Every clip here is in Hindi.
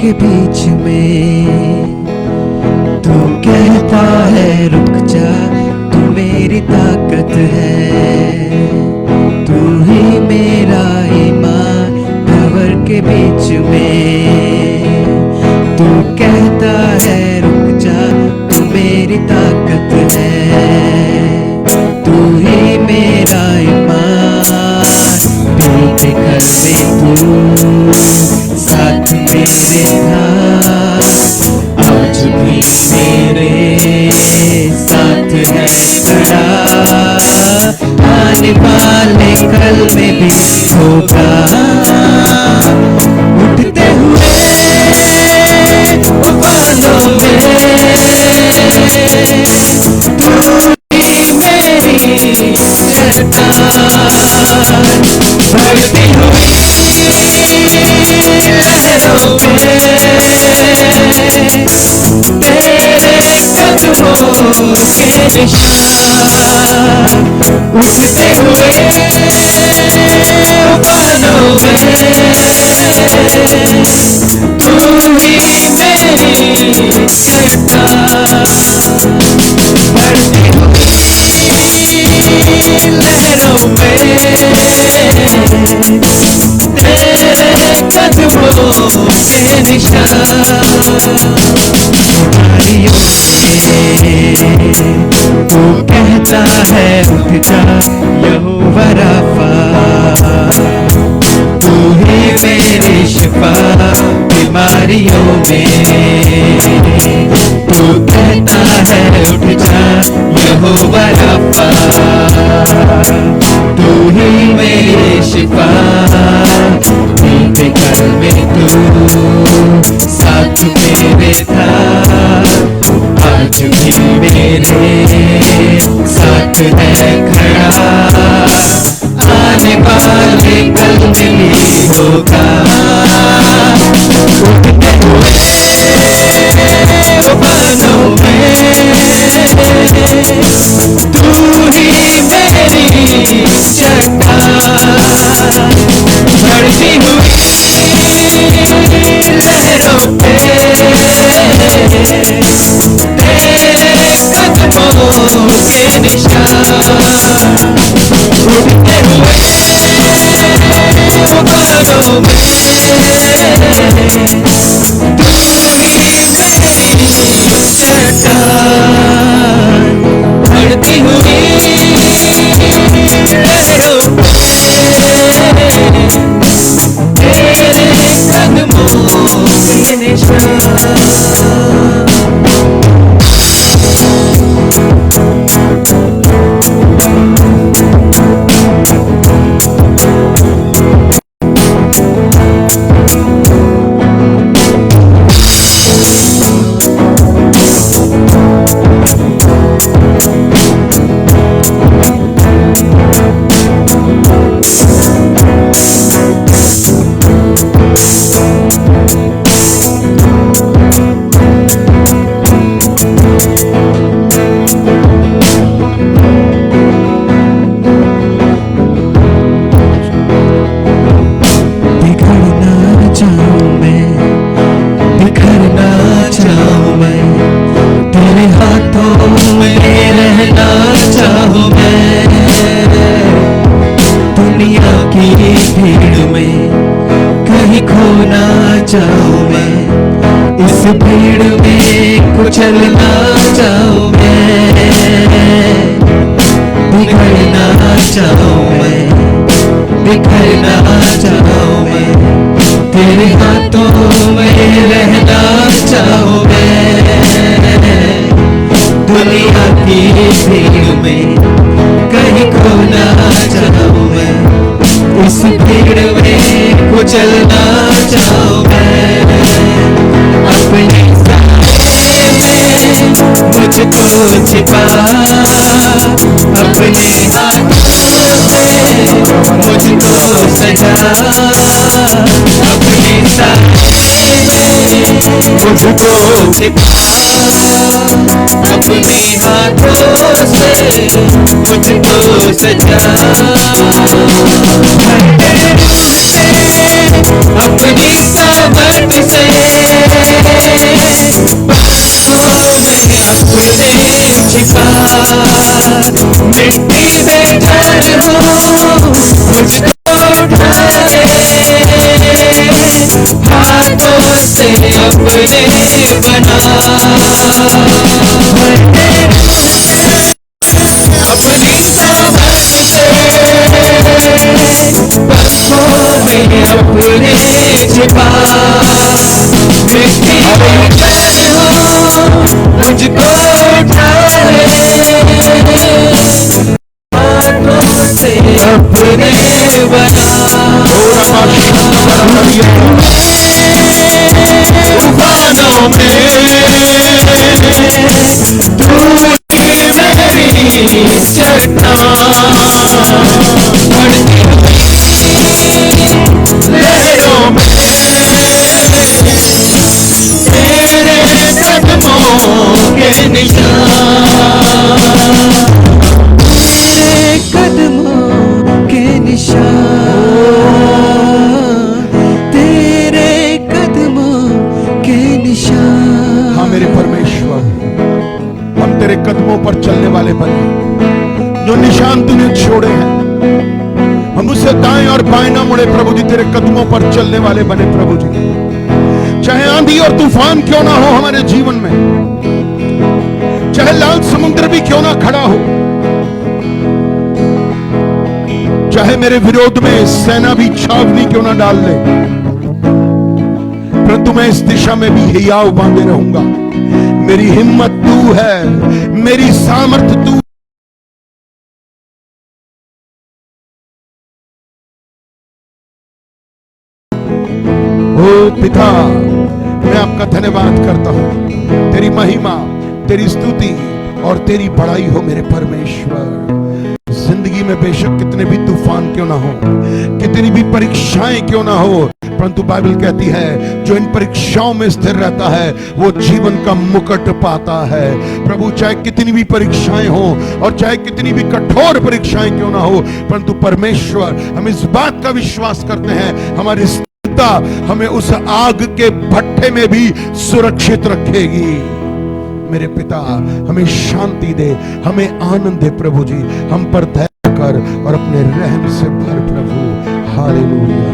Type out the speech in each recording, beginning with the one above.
के बीच में तू कहता है रुक जा, तू मेरी ताकत है, तू ही मेरा ईमान। भंवर के बीच में तू कहता है रुक जा, तू मेरी ताकत है, तू ही मेरा ईमान। दिल के घर में तू साथ मेरे था, आज भी मेरे साथ है खड़ा, आने वाले कल में भी होगा। उठते हुए बादलों में तू ही मेरी शैतान, बढ़ती हुई लहरों में तेरे कदमों के निशान। उठते हुए बादलों में तू ही मेरी शैतान, बढ़ती हुई लहरों में तेरे कदमों के निशान। तू कहता है उठ जा यहोवा राफा, तू ही मेरी शिफा बीमारियों में। तू कहता है उठ जा यहोवा राफा, तू ही मेरी शिफा। मेरे घर में तू साथ मेरे था, आज भी मेरे साथ है खड़ा, आने वाले कल में भी होगा। उठते हुए बादलों में तू ही मेरी शैतान, बढ़ती हुई लहरों पे तेरे कदमों के निशान। उठते हुए बादलों में तू ही मेरी शैतान, बढ़ती हुई लहरों तेरे कदमों के निशान। भीड़ में कहीं खोना चाहूं मैं, इस भीड़ में कुचलना चाहूं मैं, बिखरना चाहूं मैं, बिखरना चाहूं मैं, तेरे हाथों में रहना चाहूं मैं। दुनिया की भीड़ में कहीं खोना चाहूं मैं, इस भीड़ में कुचलना चाहूं मैं। अपने साए में मुझको छिपा, अपने हाथों से मुझको सजा, अपने साए में मुझको छिपा, अपने हाथों से मुझको सजा। अपनी सामर्थ से अपने छिपा, मिट्टी में जड़ हूँ मुझको उठाए, हाथों से अपने बना, अपनी समझ से पत्थरों में अपने छिपा, मिट्टी में जड़ हूँ मुझको उठाए, हाथों से अपने बना, तूफानों में तू मेरी चट्टान, बढ़ती लहरों में तेरे कदमों के निशान, तेरे कदमों के निशान, तेरे कदमों के निशान। हाँ मेरे परमेश्वर, हम तेरे कदमों पर चलने वाले बने, जो निशान तूने छोड़े हैं हम उसे दाएं और बाएं ना मुड़े प्रभु जी, तेरे कदमों पर चलने वाले बने प्रभु जी। चाहे आंधी और तूफान क्यों ना हो हमारे जीवन में, चाहे लाल समुद्र भी क्यों ना खड़ा हो, चाहे मेरे विरोध में सेना भी छावनी क्यों ना डाल ले, परंतु मैं इस दिशा में भी हियाव बांधे रहूंगा। मेरी हिम्मत तू है, मेरी सामर्थ तू। ओ पिता, मैं आपका धन्यवाद करता हूं, तेरी महिमा, तेरी स्तुति और तेरी बड़ाई हो मेरे परमेश्वर। जिंदगी में बेशक कितने भी तूफान क्यों ना हो, कितनी भी परीक्षाएं क्यों ना हो, परंतु बाइबल कहती है जो इन परीक्षाओं में स्थिर रहता है वो जीवन का मुकुट पाता है। प्रभु चाहे कितनी भी परीक्षाएं हो और चाहे कितनी भी कठोर परीक्षाएं क्यों ना हो, परंतु परमेश्वर हम इस बात का विश्वास करते हैं हमारी स्थिरता हमें उस आग के भट्ठे में भी सुरक्षित रखेगी। मेरे पिता हमें शांति दे, हमें आनंद दे प्रभु जी, हम पर दया कर और अपने रहम से भर प्रभु। हालेलुया।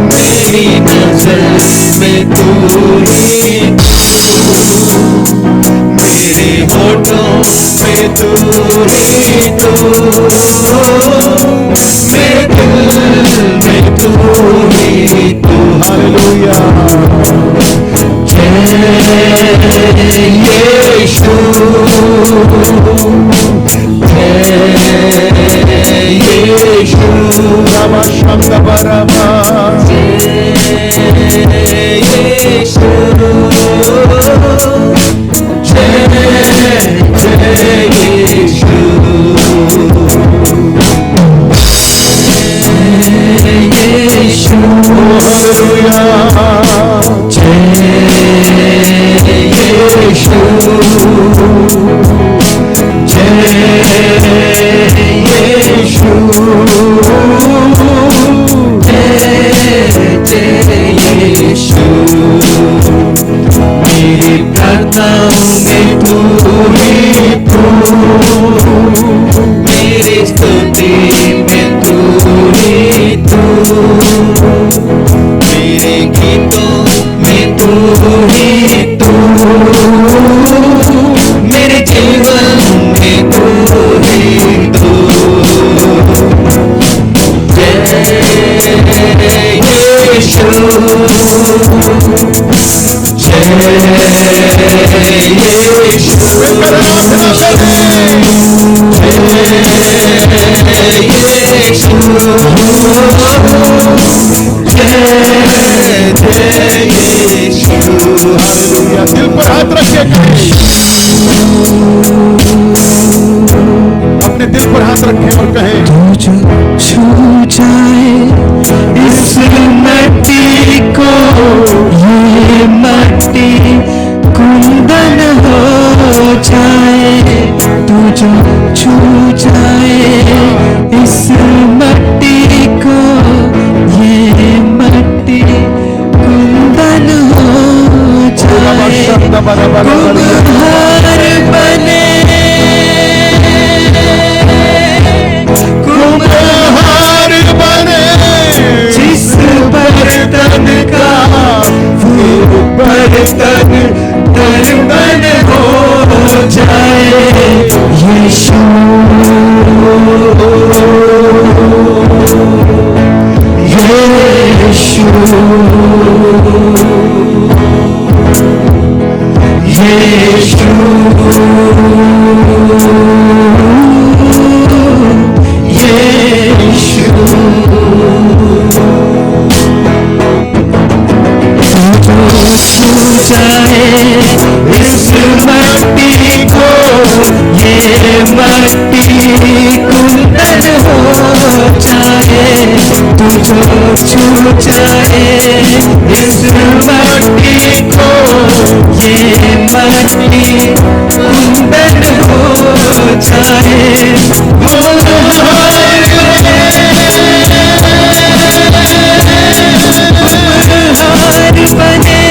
मेरी नजर में तू ही तू, मेरे होठों में तू ही तू, मेरे दिल में तू ही तू। हालेलुया। जय यीशु, यीशु रामा शब्द बरामा, जय यीशु, जय यीशु, यीशु। हालेलुया। जय यीशु, मेरी प्रार्थनाओं में तू ही तू, मेरी स्तुति में तू ही तू, मेरे गीतों में तू ही तू, मेरे जीवन दिल पर हाथ रखे, अपने दिल पर हाथ रखें और कहें, जो छू जाए इस मिट्टी को, ये मिट्टी कुंदन हो जाए। तू जो छू जाए इस मिट्टी को, ये मिट्टी कुंदन हो जाए। कुम्हार बने, कुम्हार बने, जिस बर्तन का वो बर्तन दरबन हो जाए। यीशु यीशु यीशु यीशु। जो छू जाए इस मिट्टी को, ये मिट्टी कुंदन हो जाए। तू जो छू जाए इस मिट्टी को, ये मिट्टी कुंदन हो जाए। बने,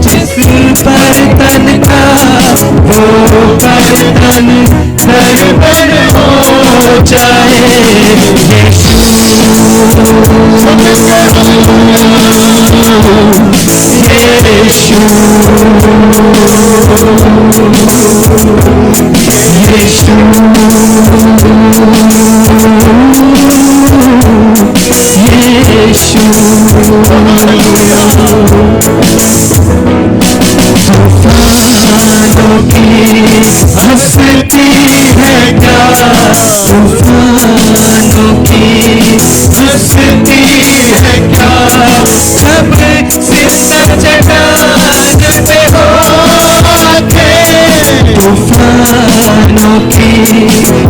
जिस बर्तन का वो बर्तन दरबन हो जाए। यीशु तूफानों की हंसती है क्या, तूफानों की हंसती है क्या। जब सिर चट्टान पे होके, तूफानों की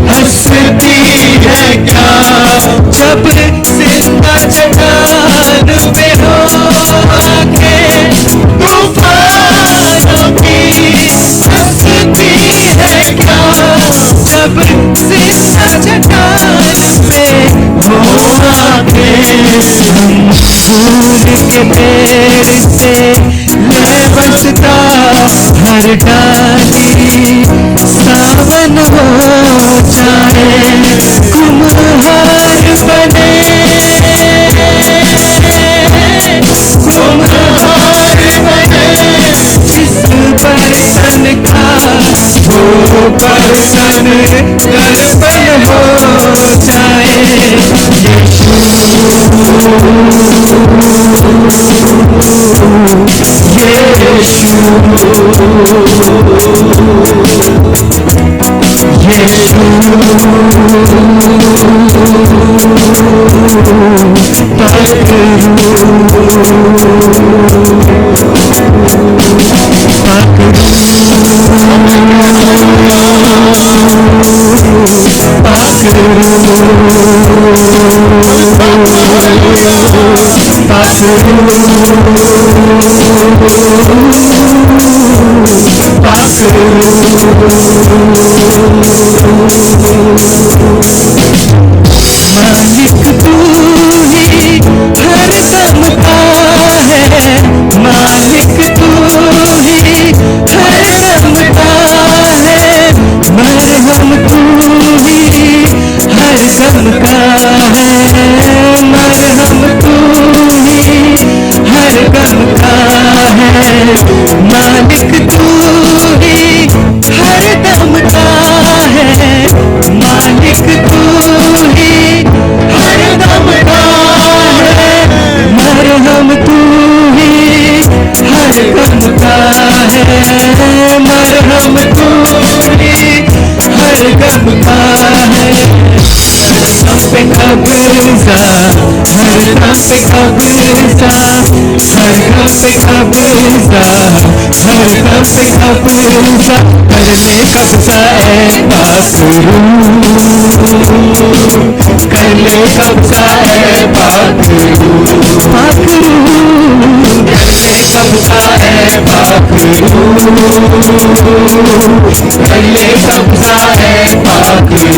हंसती है क्या। जब सिर चट्टान पे होके, तूफानों की हंसती है क्या। जब सिर चट्टान पे होके, फूल के पेड़ से मैं बसता हर डाली सावन हो जाए। कुम्हार बने, कुम्हार बने, जिस बर्तन का वो बर्तन दरबन हो जाए। मालिक तू ही हर दम का है, मालिक तू ही हर दम का है। मरहम तू ही हर दम का है, मरहम तू ही हर गम का है। मालिक तू ही हर दम का है, मालिक तू ही हर दम का है। मरहम तू पे कब्जा, हर गम पे कब्जा, हर गम पे कब्जा, हर गम पे कब्जा, कर ले कब्जा ए बाबरू, कर ले कब्जा ए बाबरू, बाबरू, कर ले कब्जा ए बाबरू, कर ले कब्जा ए बाबरू, कर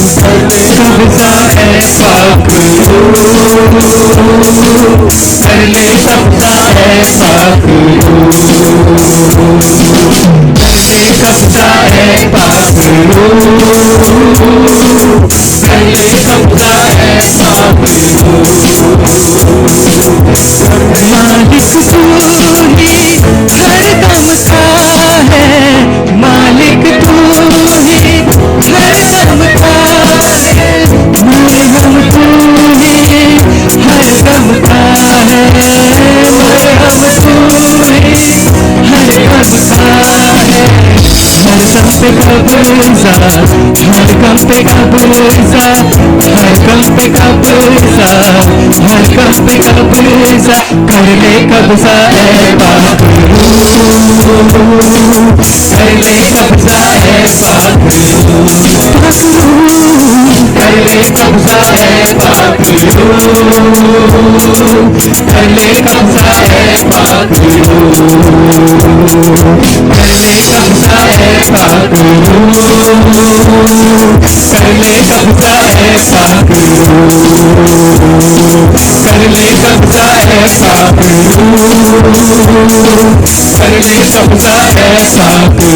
ले कब्जा ए बाबरू, कर ले कब्जा ए बाबरू, कर ले कब्जा ए बाबरू, कर ले कब्जा ए बाबरू। मालिक तू ही हर गम का है, मालिक तू ही हर गम का है, मेरे गम तू ही हर गम का है, मेरे गम तू ही हर गम का है। हर गम पे कब्जा, हर गम पे कब्जा, हर गम पे कब्जा, हर गम पे कब्जा, कर ले कब्जा ए बाबरू, कर ले कब्जा ए बाबरू, कर ले कब्जा ए बाबरू, कर ले कब्जा ए बाबरू, कर ले कब्जा ए बाबरू, कर ले कब्जा ए बाबरू, कर ले कब्जा ए बाबरू, कर ले कब्जा ए बाबरू।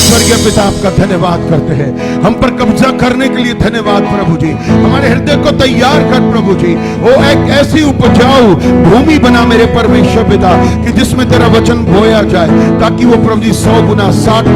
स्वर्गीय पिता आपका धन्यवाद करते हैं, हम पर कब्जा करने के लिए धन्यवाद प्रभु जी। हमारे हृदय को तैयार कर प्रभु जी, वो एक ऐसी उपजाऊ भूमि बना मेरे परमेश्वर पिता कि जिसमें तेरा वचन बोया जाए, ताकि वो प्रभु जी 100 गुना 60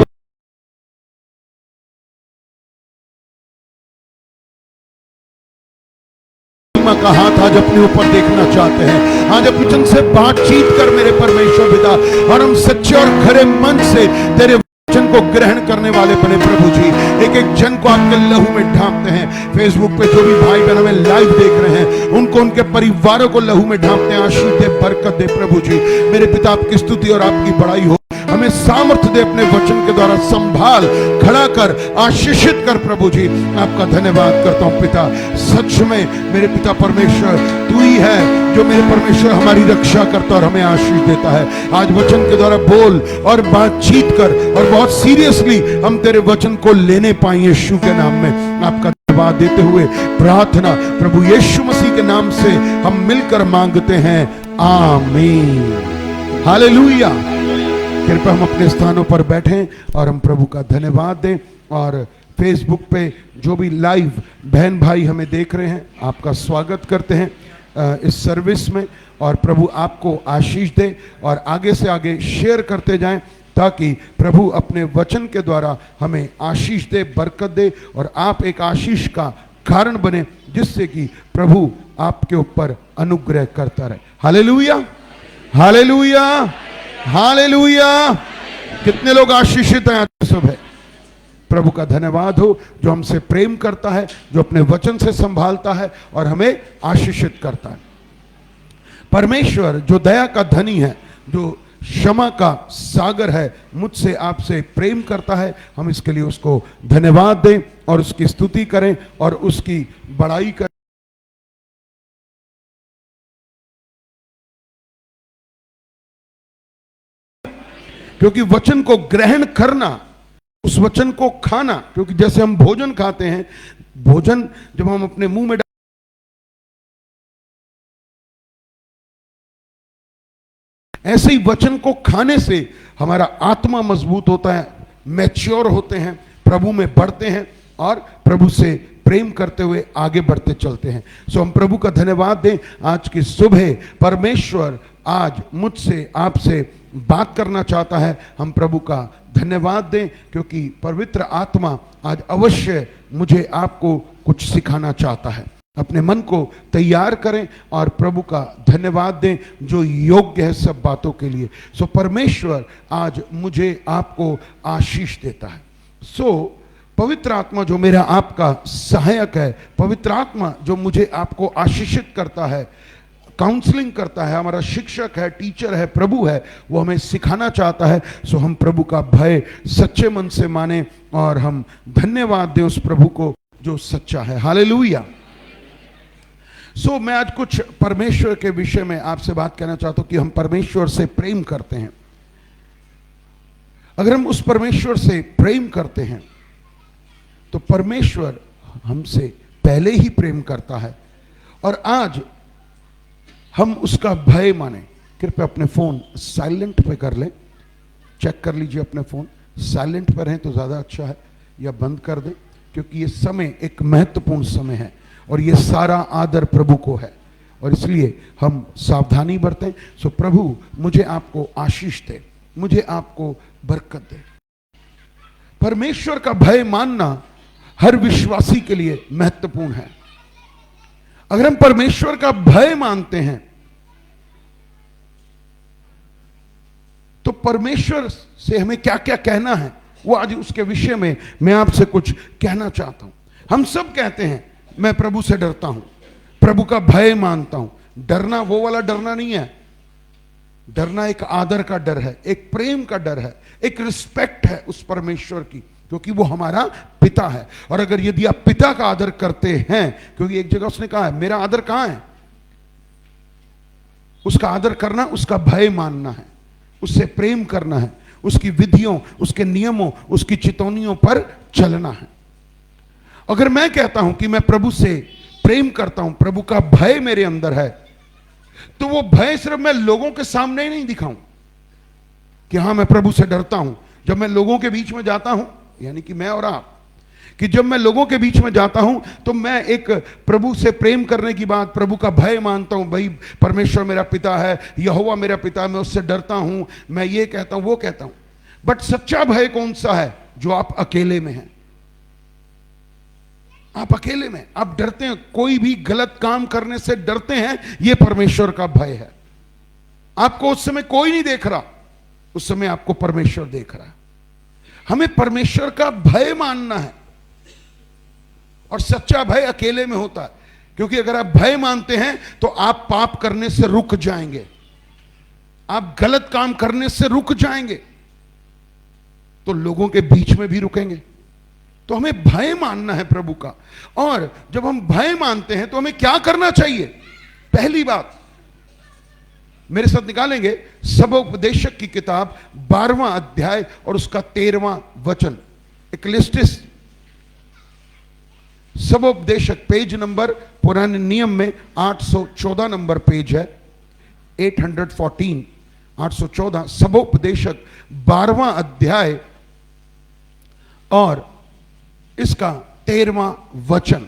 का हाथ आज अपने ऊपर देखना चाहते हैं। आज वचन से बातचीत कर मेरे परमेश्वर पिता, और हम सच्चे और खरे मन से तेरे वचन को ग्रहण करने वाले बने प्रभु जी। एक एक जन को आपके लहू में ढांपते हैं। फेसबुक पे जो भी भाई बहन हमें लाइव देख रहे हैं, उनको उनके परिवारों को लहू में ढांपते हैं। आशीष दे, बरकत दे प्रभु जी। मेरे पिता आपकी स्तुति और आपकी बड़ाई हो, हमें सामर्थ्य दे, अपने वचन के द्वारा संभाल, खड़ा कर, आशीषित कर प्रभु जी। आपका धन्यवाद करता हूं पिता। सच में मेरे पिता परमेश्वर तू ही है जो मेरे परमेश्वर हमारी रक्षा करता और हमें आशीष देता है। आज वचन के द्वारा बोल और बातचीत कर, और बहुत सीरियसली हम तेरे वचन को लेने पाए यीशु के नाम में। आपका धन्यवाद देते हुए प्रार्थना प्रभु यीशु मसीह के नाम से हम मिलकर मांगते हैं, आमीन, हालेलुया। कृपया हम अपने स्थानों पर बैठें और हम प्रभु का धन्यवाद दें। और फेसबुक पे जो भी लाइव बहन भाई हमें देख रहे हैं, आपका स्वागत करते हैं इस सर्विस में, और प्रभु आपको आशीष दे। और आगे से आगे शेयर करते जाएं, ताकि प्रभु अपने वचन के द्वारा हमें आशीष दे, बरकत दे, और आप एक आशीष का कारण बने, जिससे कि प्रभु आपके ऊपर अनुग्रह करता रहे। Hallelujah, hallelujah, hallelujah. कितने लोग आशीषित हैं आज सुबह? प्रभु का धन्यवाद हो जो हमसे प्रेम करता है, जो अपने वचन से संभालता है और हमें आशीषित करता है। परमेश्वर जो दया का धनी है, जो क्षमा का सागर है, मुझसे आपसे प्रेम करता है। हम इसके लिए उसको धन्यवाद दें और उसकी स्तुति करें और उसकी बड़ाई करें। क्योंकि वचन को ग्रहण करना, उस वचन को खाना, क्योंकि जैसे हम भोजन खाते हैं, भोजन जब हम अपने मुंह में ऐसे ही वचन को खाने से हमारा आत्मा मजबूत होता है, मैच्योर होते हैं, प्रभु में बढ़ते हैं और प्रभु से प्रेम करते हुए आगे बढ़ते चलते हैं। सो हम प्रभु का धन्यवाद दें। आज की सुबह परमेश्वर आज मुझसे आपसे बात करना चाहता है। हम प्रभु का धन्यवाद दें, क्योंकि पवित्र आत्मा आज अवश्य मुझे आपको कुछ सिखाना चाहता है। अपने मन को तैयार करें और प्रभु का धन्यवाद दें जो योग्य है सब बातों के लिए। सो परमेश्वर आज मुझे आपको आशीष देता है। पवित्र आत्मा जो मेरा आपका सहायक है, पवित्र आत्मा जो मुझे आपको आशीषित करता है, काउंसलिंग करता है, हमारा शिक्षक है, टीचर है, प्रभु है, वो हमें सिखाना चाहता है। सो हम प्रभु का भय सच्चे मन से माने और हम धन्यवाद दें उस प्रभु को जो सच्चा है। हालेलुया। मैं आज कुछ परमेश्वर के विषय में आपसे बात करना चाहता हूं कि हम परमेश्वर से प्रेम करते हैं। अगर हम उस परमेश्वर से प्रेम करते हैं तो परमेश्वर हमसे पहले ही प्रेम करता है और आज हम उसका भय माने। कृपया अपने फोन साइलेंट पे कर लें, चेक कर लीजिए अपने फोन साइलेंट पर हैं तो ज्यादा अच्छा है, या बंद कर दें, क्योंकि ये समय एक महत्वपूर्ण समय है और ये सारा आदर प्रभु को है और इसलिए हम सावधानी बरतें। प्रभु मुझे आपको आशीष दे, मुझे आपको बरकत दे। परमेश्वर का भय मानना हर विश्वासी के लिए महत्वपूर्ण है। अगर हम परमेश्वर का भय मानते हैं तो परमेश्वर से हमें क्या क्या कहना है, वो आज उसके विषय में मैं आपसे कुछ कहना चाहता हूं। हम सब कहते हैं मैं प्रभु से डरता हूं, प्रभु का भय मानता हूं। डरना वो वाला डरना नहीं है। डरना एक आदर का डर है, एक प्रेम का डर है, एक रिस्पेक्ट है उस परमेश्वर की, क्योंकि वो हमारा पिता है। और अगर यदि आप पिता का आदर करते हैं, क्योंकि एक जगह उसने कहा है मेरा आदर कहां है, उसका आदर करना उसका भय मानना है, उससे प्रेम करना है, उसकी विधियों, उसके नियमों, उसकी चितौनियों पर चलना है। अगर मैं कहता हूं कि मैं प्रभु से प्रेम करता हूं, प्रभु का भय मेरे अंदर है, तो वो भय सिर्फ मैं लोगों के सामने ही नहीं दिखाऊं कि हां मैं प्रभु से डरता हूं। जब मैं लोगों के बीच में जाता हूं, यानी कि मैं और आप, कि जब मैं लोगों के बीच में जाता हूं तो मैं एक प्रभु से प्रेम करने की बात, प्रभु का भय मानता हूं। भाई परमेश्वर मेरा पिता है, यहोवा मेरा पिता है, मैं उससे डरता हूं, मैं ये कहता हूं, वो कहता हूं। बट सच्चा भय कौन सा है? जो आप अकेले में हैं। आप अकेले में, आप डरते हैं, कोई भी गलत काम करने से डरते हैं, यह परमेश्वर का भय है। आपको उस समय कोई नहीं देख रहा, उस समय आपको परमेश्वर देख रहा है। हमें परमेश्वर का भय मानना है और सच्चा भय अकेले में होता है, क्योंकि अगर आप भय मानते हैं तो आप पाप करने से रुक जाएंगे, आप गलत काम करने से रुक जाएंगे, तो लोगों के बीच में भी रुकेंगे। तो हमें भय मानना है प्रभु का। और जब हम भय मानते हैं तो हमें क्या करना चाहिए? पहली बात मेरे साथ निकालेंगे सबोपदेशक की किताब 12वां अध्याय और उसका 13वां वचन। एक लिस्ट, सबोपदेशक पेज नंबर पुराने नियम में 814 नंबर पेज है, 814 814। सबोपदेशक 12वां अध्याय और इसका 13वां वचन।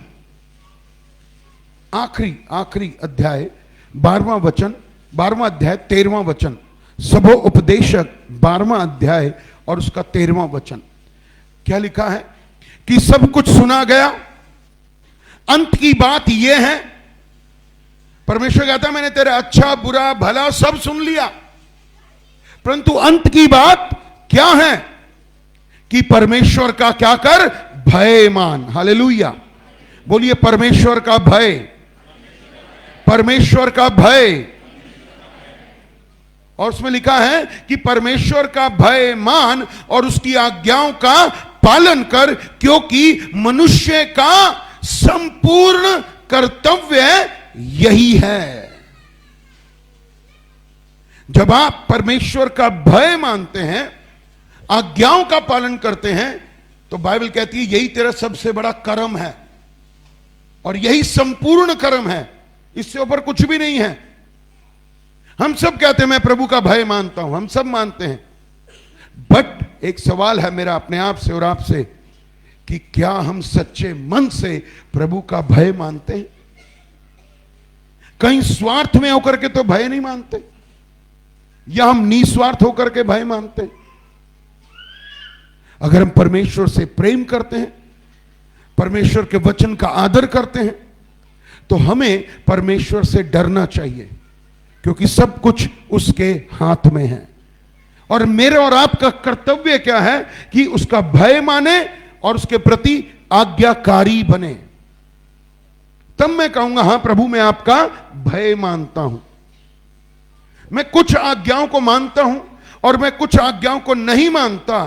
आखिरी अध्याय 12वां वचन, 12वां अध्याय 13वां वचन। सबोपदेशक 12वां अध्याय और उसका 13वां वचन। क्या लिखा है कि सब कुछ सुना गया, अंत की बात यह है। परमेश्वर कहता है मैंने तेरा अच्छा बुरा भला सब सुन लिया, परंतु अंत की बात क्या है कि परमेश्वर का क्या कर? भय मान। हालेलुया, बोलिए परमेश्वर का भय, परमेश्वर का भय। और उसमें लिखा है कि परमेश्वर का भय मान और उसकी आज्ञाओं का पालन कर, क्योंकि मनुष्य का संपूर्ण कर्तव्य यही है। जब आप परमेश्वर का भय मानते हैं, आज्ञाओं का पालन करते हैं, तो बाइबल कहती है यही तेरा सबसे बड़ा कर्म है और यही संपूर्ण कर्म है, इससे ऊपर कुछ भी नहीं है। हम सब कहते हैं मैं प्रभु का भय मानता हूं, हम सब मानते हैं, बट एक सवाल है मेरा अपने आप से और आपसे कि क्या हम सच्चे मन से प्रभु का भय मानते हैं? कहीं स्वार्थ में होकर के तो भय नहीं मानते, या हम निस्वार्थ होकर के भय मानते हैं? अगर हम परमेश्वर से प्रेम करते हैं, परमेश्वर के वचन का आदर करते हैं, तो हमें परमेश्वर से डरना चाहिए, क्योंकि सब कुछ उसके हाथ में है और मेरे और आपका कर्तव्य क्या है कि उसका भय माने और उसके प्रति आज्ञाकारी बने। तब मैं कहूंगा हां प्रभु मैं आपका भय मानता हूं। मैं कुछ आज्ञाओं को मानता हूं और मैं कुछ आज्ञाओं को नहीं मानता।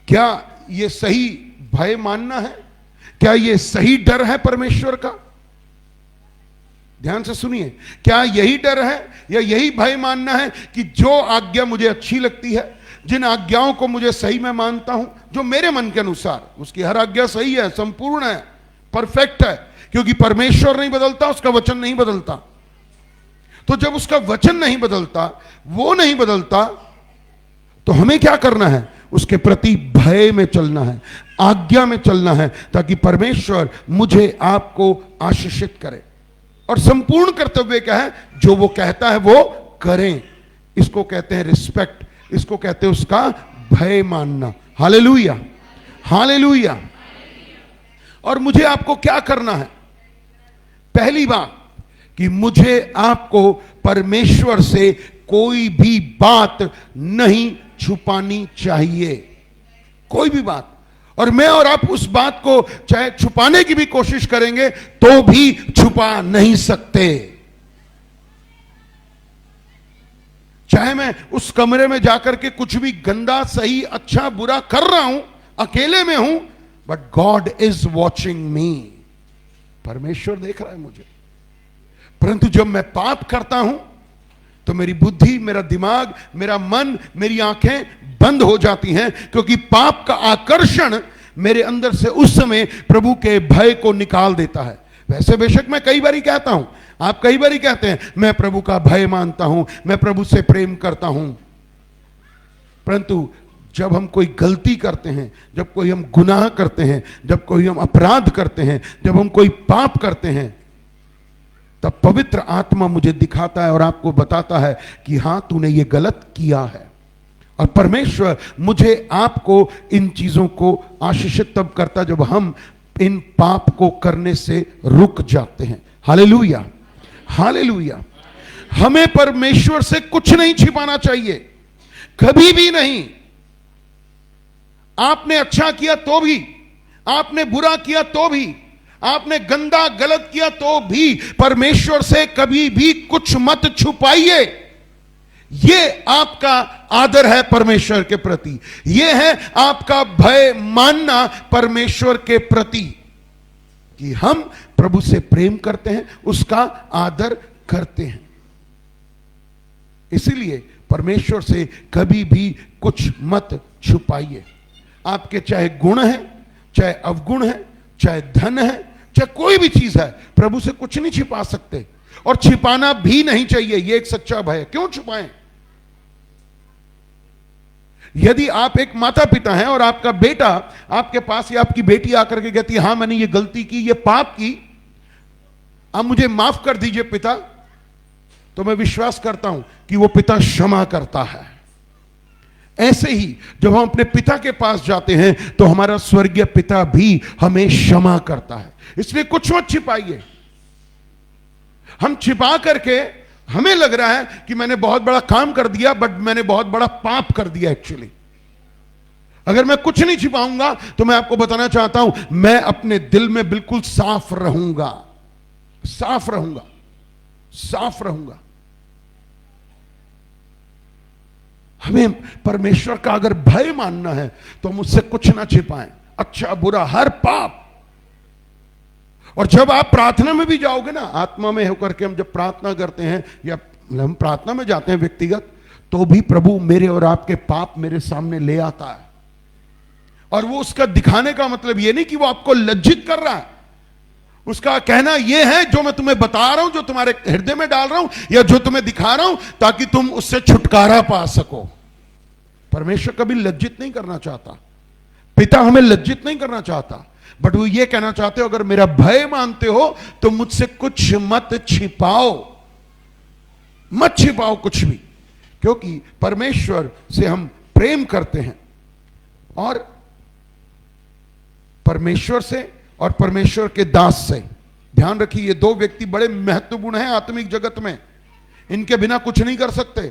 क्या यह सही भय मानना है? क्या यह सही डर है परमेश्वर का? ध्यान से सुनिए, क्या यही डर है या यही भय मानना है कि जो आज्ञा मुझे अच्छी लगती है, जिन आज्ञाओं को मुझे सही मैं मानता हूं, जो मेरे मन के अनुसार, उसकी हर आज्ञा सही है, संपूर्ण है, परफेक्ट है, क्योंकि परमेश्वर नहीं बदलता, उसका वचन नहीं बदलता। तो जब उसका वचन नहीं बदलता, वो नहीं बदलता, तो हमें क्या करना है? उसके प्रति भय में चलना है, आज्ञा में चलना है, ताकि परमेश्वर मुझे आपको आशीषित करे। और संपूर्ण कर्तव्य क्या है? जो वो कहता है वो करें। इसको कहते हैं रिस्पेक्ट, इसको कहते हैं उसका भय मानना। Hallelujah, hallelujah. और मुझे आपको क्या करना है? पहली बात कि मुझे आपको परमेश्वर से कोई भी बात नहीं छुपानी चाहिए, कोई भी बात। और मैं और आप उस बात को चाहे छुपाने की भी कोशिश करेंगे तो भी छुपा नहीं सकते। चाहे मैं उस कमरे में जाकर के कुछ भी गंदा, सही, अच्छा, बुरा कर रहा हूं, अकेले में हूं, बट गॉड इज वॉचिंग मी। परमेश्वर देख रहा है मुझे। परंतु जब मैं पाप करता हूं तो मेरी बुद्धि, मेरा दिमाग, मेरा मन, मेरी आंखें बंद हो जाती हैं, क्योंकि पाप का आकर्षण मेरे अंदर से उस समय प्रभु के भय को निकाल देता है। वैसे बेशक मैं कई बार कहता हूं, आप कई बार कहते हैं मैं प्रभु का भय मानता हूं, मैं प्रभु से प्रेम करता हूं, परंतु जब हम कोई गलती करते हैं, जब कोई हम गुनाह करते हैं, जब कोई हम अपराध करते हैं, जब हम कोई पाप करते हैं, तब पवित्र आत्मा मुझे दिखाता है और आपको बताता है कि हां तूने ये गलत किया है। और परमेश्वर मुझे आपको इन चीजों को आशीषित तब करता जब हम इन पाप को करने से रुक जाते हैं। Hallelujah, hallelujah. हमें परमेश्वर से कुछ नहीं छिपाना चाहिए, कभी भी नहीं। आपने अच्छा किया तो भी, आपने बुरा किया तो भी, आपने गंदा गलत किया तो भी परमेश्वर से कभी भी कुछ मत छुपाइए। यह आपका आदर है परमेश्वर के प्रति, यह है आपका भय मानना परमेश्वर के प्रति, कि हम प्रभु से प्रेम करते हैं, उसका आदर करते हैं। इसीलिए परमेश्वर से कभी भी कुछ मत छुपाइए। आपके चाहे गुण है, चाहे अवगुण है, चाहे धन है, चाहे कोई भी चीज है, प्रभु से कुछ नहीं छिपा सकते, और छिपाना भी नहीं चाहिए। यह एक सच्चा भय है। क्यों छुपाएं? यदि आप एक माता पिता हैं और आपका बेटा आपके पास या आपकी बेटी आकर के कहती है हां मैंने ये गलती की, ये पाप की, आप मुझे माफ कर दीजिए पिता, तो मैं विश्वास करता हूं कि वो पिता क्षमा करता है। ऐसे ही जब हम अपने पिता के पास जाते हैं तो हमारा स्वर्गीय पिता भी हमें क्षमा करता है। इसलिए कुछ मत छिपाइए। हम छिपा करके हमें लग रहा है कि मैंने बहुत बड़ा काम कर दिया, बट मैंने बहुत बड़ा पाप कर दिया एक्चुअली। अगर मैं कुछ नहीं छिपाऊंगा तो मैं आपको बताना चाहता हूं, मैं अपने दिल में बिल्कुल साफ रहूंगा, साफ रहूंगा, साफ रहूंगा। हमें परमेश्वर का अगर भय मानना है तो मुझसे कुछ ना छिपाएं, अच्छा बुरा हर पाप। और जब आप प्रार्थना में भी जाओगे ना, आत्मा में होकर के हम जब प्रार्थना करते हैं या हम प्रार्थना में जाते हैं व्यक्तिगत, तो भी प्रभु मेरे और आपके पाप मेरे सामने ले आता है। और वो उसका दिखाने का मतलब ये नहीं कि वो आपको लज्जित कर रहा है, उसका कहना यह है जो मैं तुम्हें बता रहा हूं, जो तुम्हारे हृदय में डाल रहा हूं, या जो तुम्हें दिखा रहा हूं, ताकि तुम उससे छुटकारा पा सको। परमेश्वर कभी लज्जित नहीं करना चाहता, पिता हमें लज्जित नहीं करना चाहता, बट वो ये कहना चाहते हो अगर मेरा भय मानते हो तो मुझसे कुछ मत छिपाओ, मत छिपाओ कुछ भी, क्योंकि परमेश्वर से हम प्रेम करते हैं। और परमेश्वर से और परमेश्वर के दास से, ध्यान रखिए ये दो व्यक्ति बड़े महत्वपूर्ण हैं आत्मिक जगत में, इनके बिना कुछ नहीं कर सकते।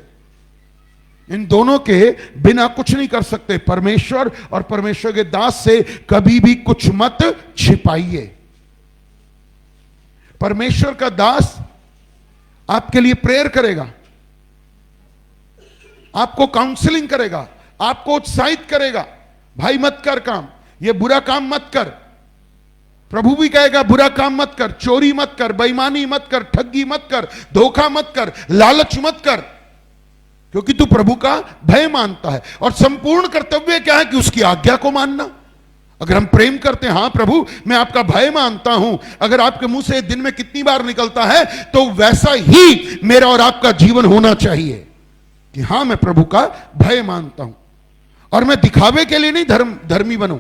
इन दोनों के बिना कुछ नहीं कर सकते। परमेश्वर और परमेश्वर के दास से कभी भी कुछ मत छिपाइए। परमेश्वर का दास आपके लिए प्रेयर करेगा, आपको काउंसलिंग करेगा, आपको उत्साहित करेगा, भाई मत कर काम, ये बुरा काम मत कर। प्रभु भी कहेगा बुरा काम मत कर, चोरी मत कर, बेईमानी मत कर, ठगी मत कर, धोखा मत कर, लालच मत कर, क्योंकि तू प्रभु का भय मानता है। और संपूर्ण कर्तव्य क्या है कि उसकी आज्ञा को मानना। अगर हम प्रेम करते हैं, हाँ प्रभु मैं आपका भय मानता हूं, अगर आपके मुंह से दिन में कितनी बार निकलता है, तो वैसा ही मेरा और आपका जीवन होना चाहिए कि हाँ मैं प्रभु का भय मानता हूं। और मैं दिखावे के लिए नहीं धर्मी बनूं,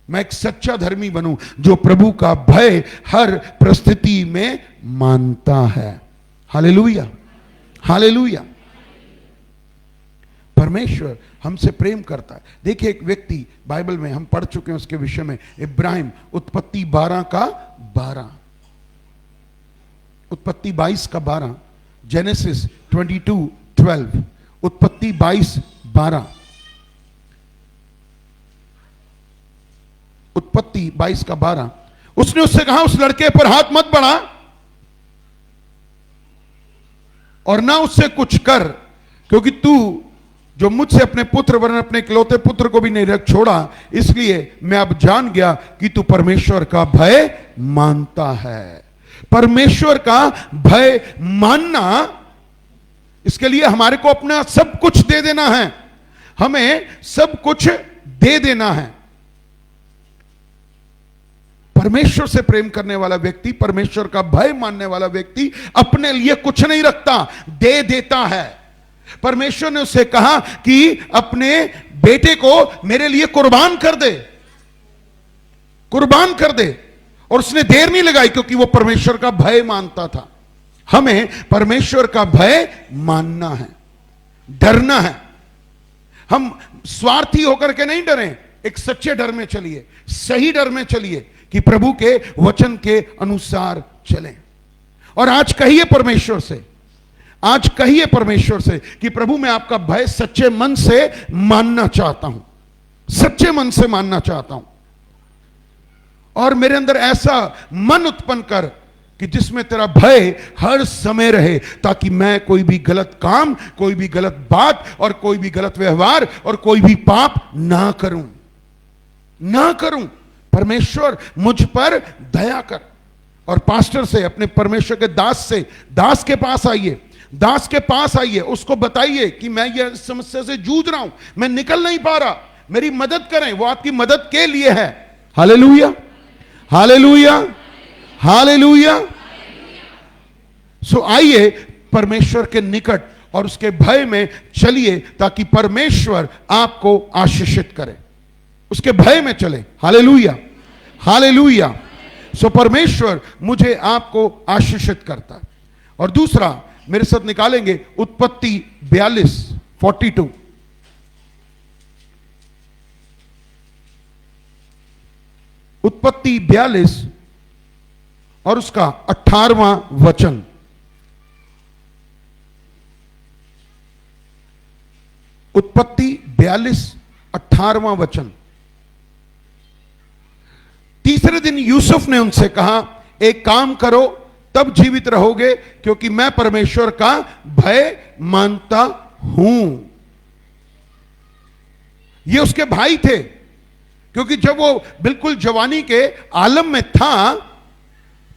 मैं एक सच्चा धर्मी बनूं जो प्रभु का भय हर परिस्थिति में मानता है। Hallelujah, hallelujah. परमेश्वर हमसे प्रेम करता है। देखिए एक व्यक्ति बाइबल में हम पढ़ चुके हैं उसके विषय में, इब्राहिम, उत्पत्ति 12 का 12, उत्पत्ति 22 का 12, जेनेसिस 22:12, उत्पत्ति 22:12, उत्पत्ति 22 का 12। उसने उससे कहा उस लड़के पर हाथ मत बढ़ा और ना उससे कुछ कर, क्योंकि तू जो मुझसे अपने पुत्र वरन अपने इकलौते पुत्र को भी नहीं रख छोड़ा, इसलिए मैं अब जान गया कि तू परमेश्वर का भय मानता है। परमेश्वर का भय मानना, इसके लिए हमारे को अपना सब कुछ दे देना है, हमें सब कुछ दे देना है। परमेश्वर से प्रेम करने वाला व्यक्ति, परमेश्वर का भय मानने वाला व्यक्ति अपने लिए कुछ नहीं रखता, दे देता है। परमेश्वर ने उससे कहा कि अपने बेटे को मेरे लिए कुर्बान कर दे, कुर्बान कर दे, और उसने देर नहीं लगाई क्योंकि वो परमेश्वर का भय मानता था। हमें परमेश्वर का भय मानना है, डरना है। हम स्वार्थी होकर के नहीं डरें, एक सच्चे डर में चलिए, सही डर में चलिए कि प्रभु के वचन के अनुसार चलें। और आज कहिए परमेश्वर से, आज कहिए परमेश्वर से कि प्रभु मैं आपका भय सच्चे मन से मानना चाहता हूं, सच्चे मन से मानना चाहता हूं, और मेरे अंदर ऐसा मन उत्पन्न कर कि जिसमें तेरा भय हर समय रहे, ताकि मैं कोई भी गलत काम, कोई भी गलत बात और कोई भी गलत व्यवहार और कोई भी पाप ना करूं, ना करूं। परमेश्वर मुझ पर दया कर। और पास्टर से, अपने परमेश्वर के दास से, दास के पास आइए, दास के पास आइए, उसको बताइए कि मैं ये समस्या से जूझ रहा हूं, मैं निकल नहीं पा रहा, मेरी मदद करें। वो आपकी मदद के लिए है। Hallelujah, hallelujah, hallelujah. सो आइए परमेश्वर के निकट और उसके भय में चलिए, ताकि परमेश्वर आपको आशीषित करे। उसके भय में चले। Hallelujah, hallelujah. सो परमेश्वर मुझे आपको आशीषित करता है। और दूसरा मेरे साथ निकालेंगे उत्पत्ति 42:42। उत्पत्ति 42 और उसका 18वां वचन। उत्पत्ति 42:18वां वचन। तीसरे दिन यूसुफ ने उनसे कहा, एक काम करो तब जीवित रहोगे, क्योंकि मैं परमेश्वर का भय मानता हूं। ये उसके भाई थे, क्योंकि जब वो बिल्कुल जवानी के आलम में था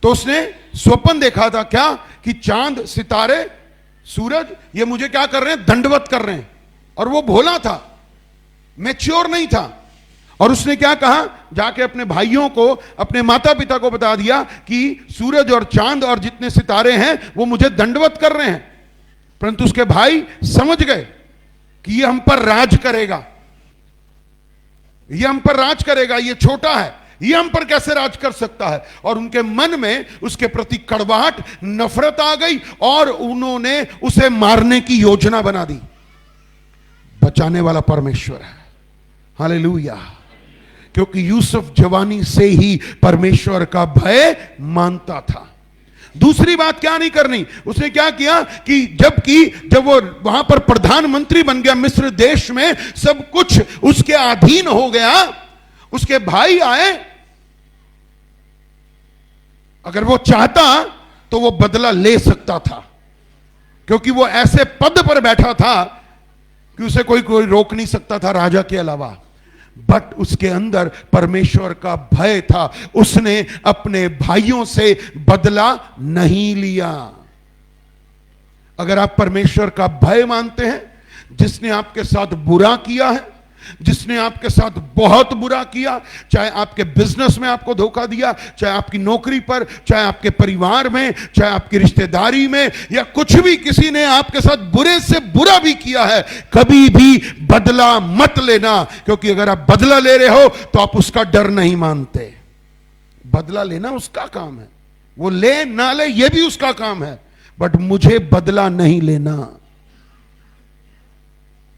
तो उसने स्वप्न देखा था, क्या कि चांद, सितारे, सूरज ये मुझे क्या कर रहे हैं, दंडवत कर रहे हैं। और वो भोला था, मैच्योर नहीं था, और उसने क्या कहा, जाके अपने भाइयों को, अपने माता पिता को बता दिया कि सूरज और चांद और जितने सितारे हैं वो मुझे दंडवत कर रहे हैं। परंतु उसके भाई समझ गए कि ये हम पर राज करेगा, ये हम पर राज करेगा, ये छोटा है, ये हम पर कैसे राज कर सकता है। और उनके मन में उसके प्रति कड़वाहट, नफरत आ गई और उन्होंने उसे मारने की योजना बना दी। बचाने वाला परमेश्वर है। हालेलुया। क्योंकि यूसुफ जवानी से ही परमेश्वर का भय मानता था। दूसरी बात क्या नहीं करनी, उसने क्या किया कि जब वो वहां पर प्रधानमंत्री बन गया मिस्र देश में, सब कुछ उसके अधीन हो गया, उसके भाई आए, अगर वो चाहता तो वो बदला ले सकता था, क्योंकि वो ऐसे पद पर बैठा था कि उसे कोई रोक नहीं सकता था राजा के अलावा। बट उसके अंदर परमेश्वर का भय था, उसने अपने भाइयों से बदला नहीं लिया। अगर आप परमेश्वर का भय मानते हैं, जिसने आपके साथ बुरा किया है, जिसने आपके साथ बहुत बुरा किया, चाहे आपके बिजनेस में आपको धोखा दिया, चाहे आपकी नौकरी पर, चाहे आपके परिवार में, चाहे आपकी रिश्तेदारी में, या कुछ भी किसी ने आपके साथ बुरे से बुरा भी किया है, कभी भी बदला मत लेना, क्योंकि अगर आप बदला ले रहे हो तो आप उसका डर नहीं मानते। बदला लेना उसका काम है, वो ले ना ले ये भी उसका काम है, बट मुझे बदला नहीं लेना,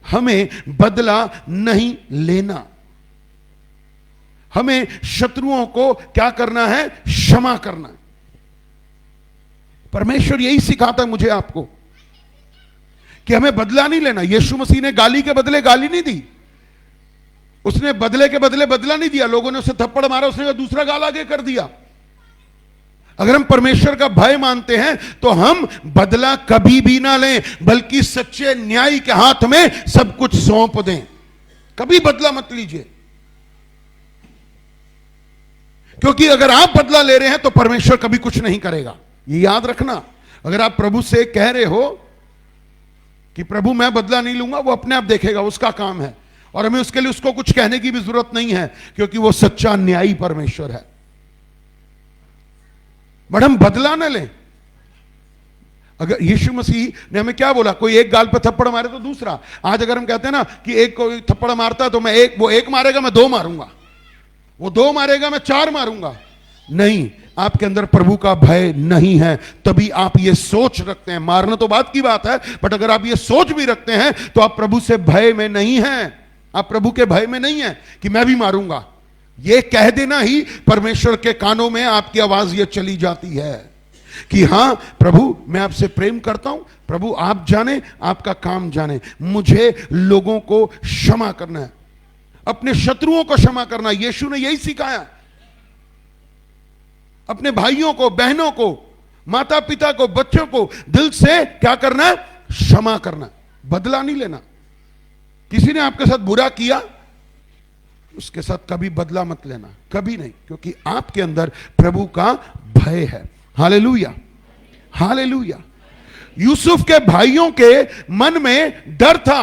हमें बदला नहीं लेना। हमें शत्रुओं को क्या करना है? क्षमा करना। परमेश्वर यही सिखाता है मुझे आपको कि हमें बदला नहीं लेना। यीशु मसीह ने गाली के बदले गाली नहीं दी, उसने बदले के बदले बदला नहीं दिया। लोगों ने उसे थप्पड़ मारा, उसने दूसरा गाल आगे कर दिया। अगर हम परमेश्वर का भय मानते हैं तो हम बदला कभी भी ना लें, बल्कि सच्चे न्यायी के हाथ में सब कुछ सौंप दें। कभी बदला मत लीजिए, क्योंकि अगर आप बदला ले रहे हैं तो परमेश्वर कभी कुछ नहीं करेगा। ये याद रखना। अगर आप प्रभु से कह रहे हो कि प्रभु मैं बदला नहीं लूंगा, वो अपने आप देखेगा, उसका काम है, और हमें उसके लिए उसको कुछ कहने की भी जरूरत नहीं है, क्योंकि वो सच्चा न्यायी परमेश्वर है। बट हम बदला न लें। अगर यीशु मसीह ने हमें क्या बोला? कोई एक गाल पर थप्पड़ मारे तो दूसरा। आज अगर हम कहते हैं ना कि एक कोई थप्पड़ मारता तो वो एक मारेगा मैं 2 मारूंगा, वो 2 मारेगा मैं 4 मारूंगा, नहीं, आपके अंदर प्रभु का भय नहीं है, तभी आप ये सोच रखते हैं। मारना तो बात की बात है, बट अगर आप ये सोच भी रखते हैं तो आप प्रभु से भय में नहीं हैं, आप प्रभु के भय में नहीं हैं कि मैं भी मारूंगा। ये कह देना ही परमेश्वर के कानों में आपकी आवाज ये चली जाती है कि हां प्रभु मैं आपसे प्रेम करता हूं, प्रभु आप जाने, आपका काम जाने, मुझे लोगों को क्षमा करना है, अपने शत्रुओं को क्षमा करना। यीशु ने यही सिखाया, अपने भाइयों को, बहनों को, माता पिता को, बच्चों को दिल से क्या करना है? क्षमा करना, बदला नहीं लेना। किसी ने आपके साथ बुरा किया, उसके साथ कभी बदला मत लेना, कभी नहीं, क्योंकि आपके अंदर प्रभु का भय है। Hallelujah, hallelujah. यूसुफ के भाइयों के मन में डर था,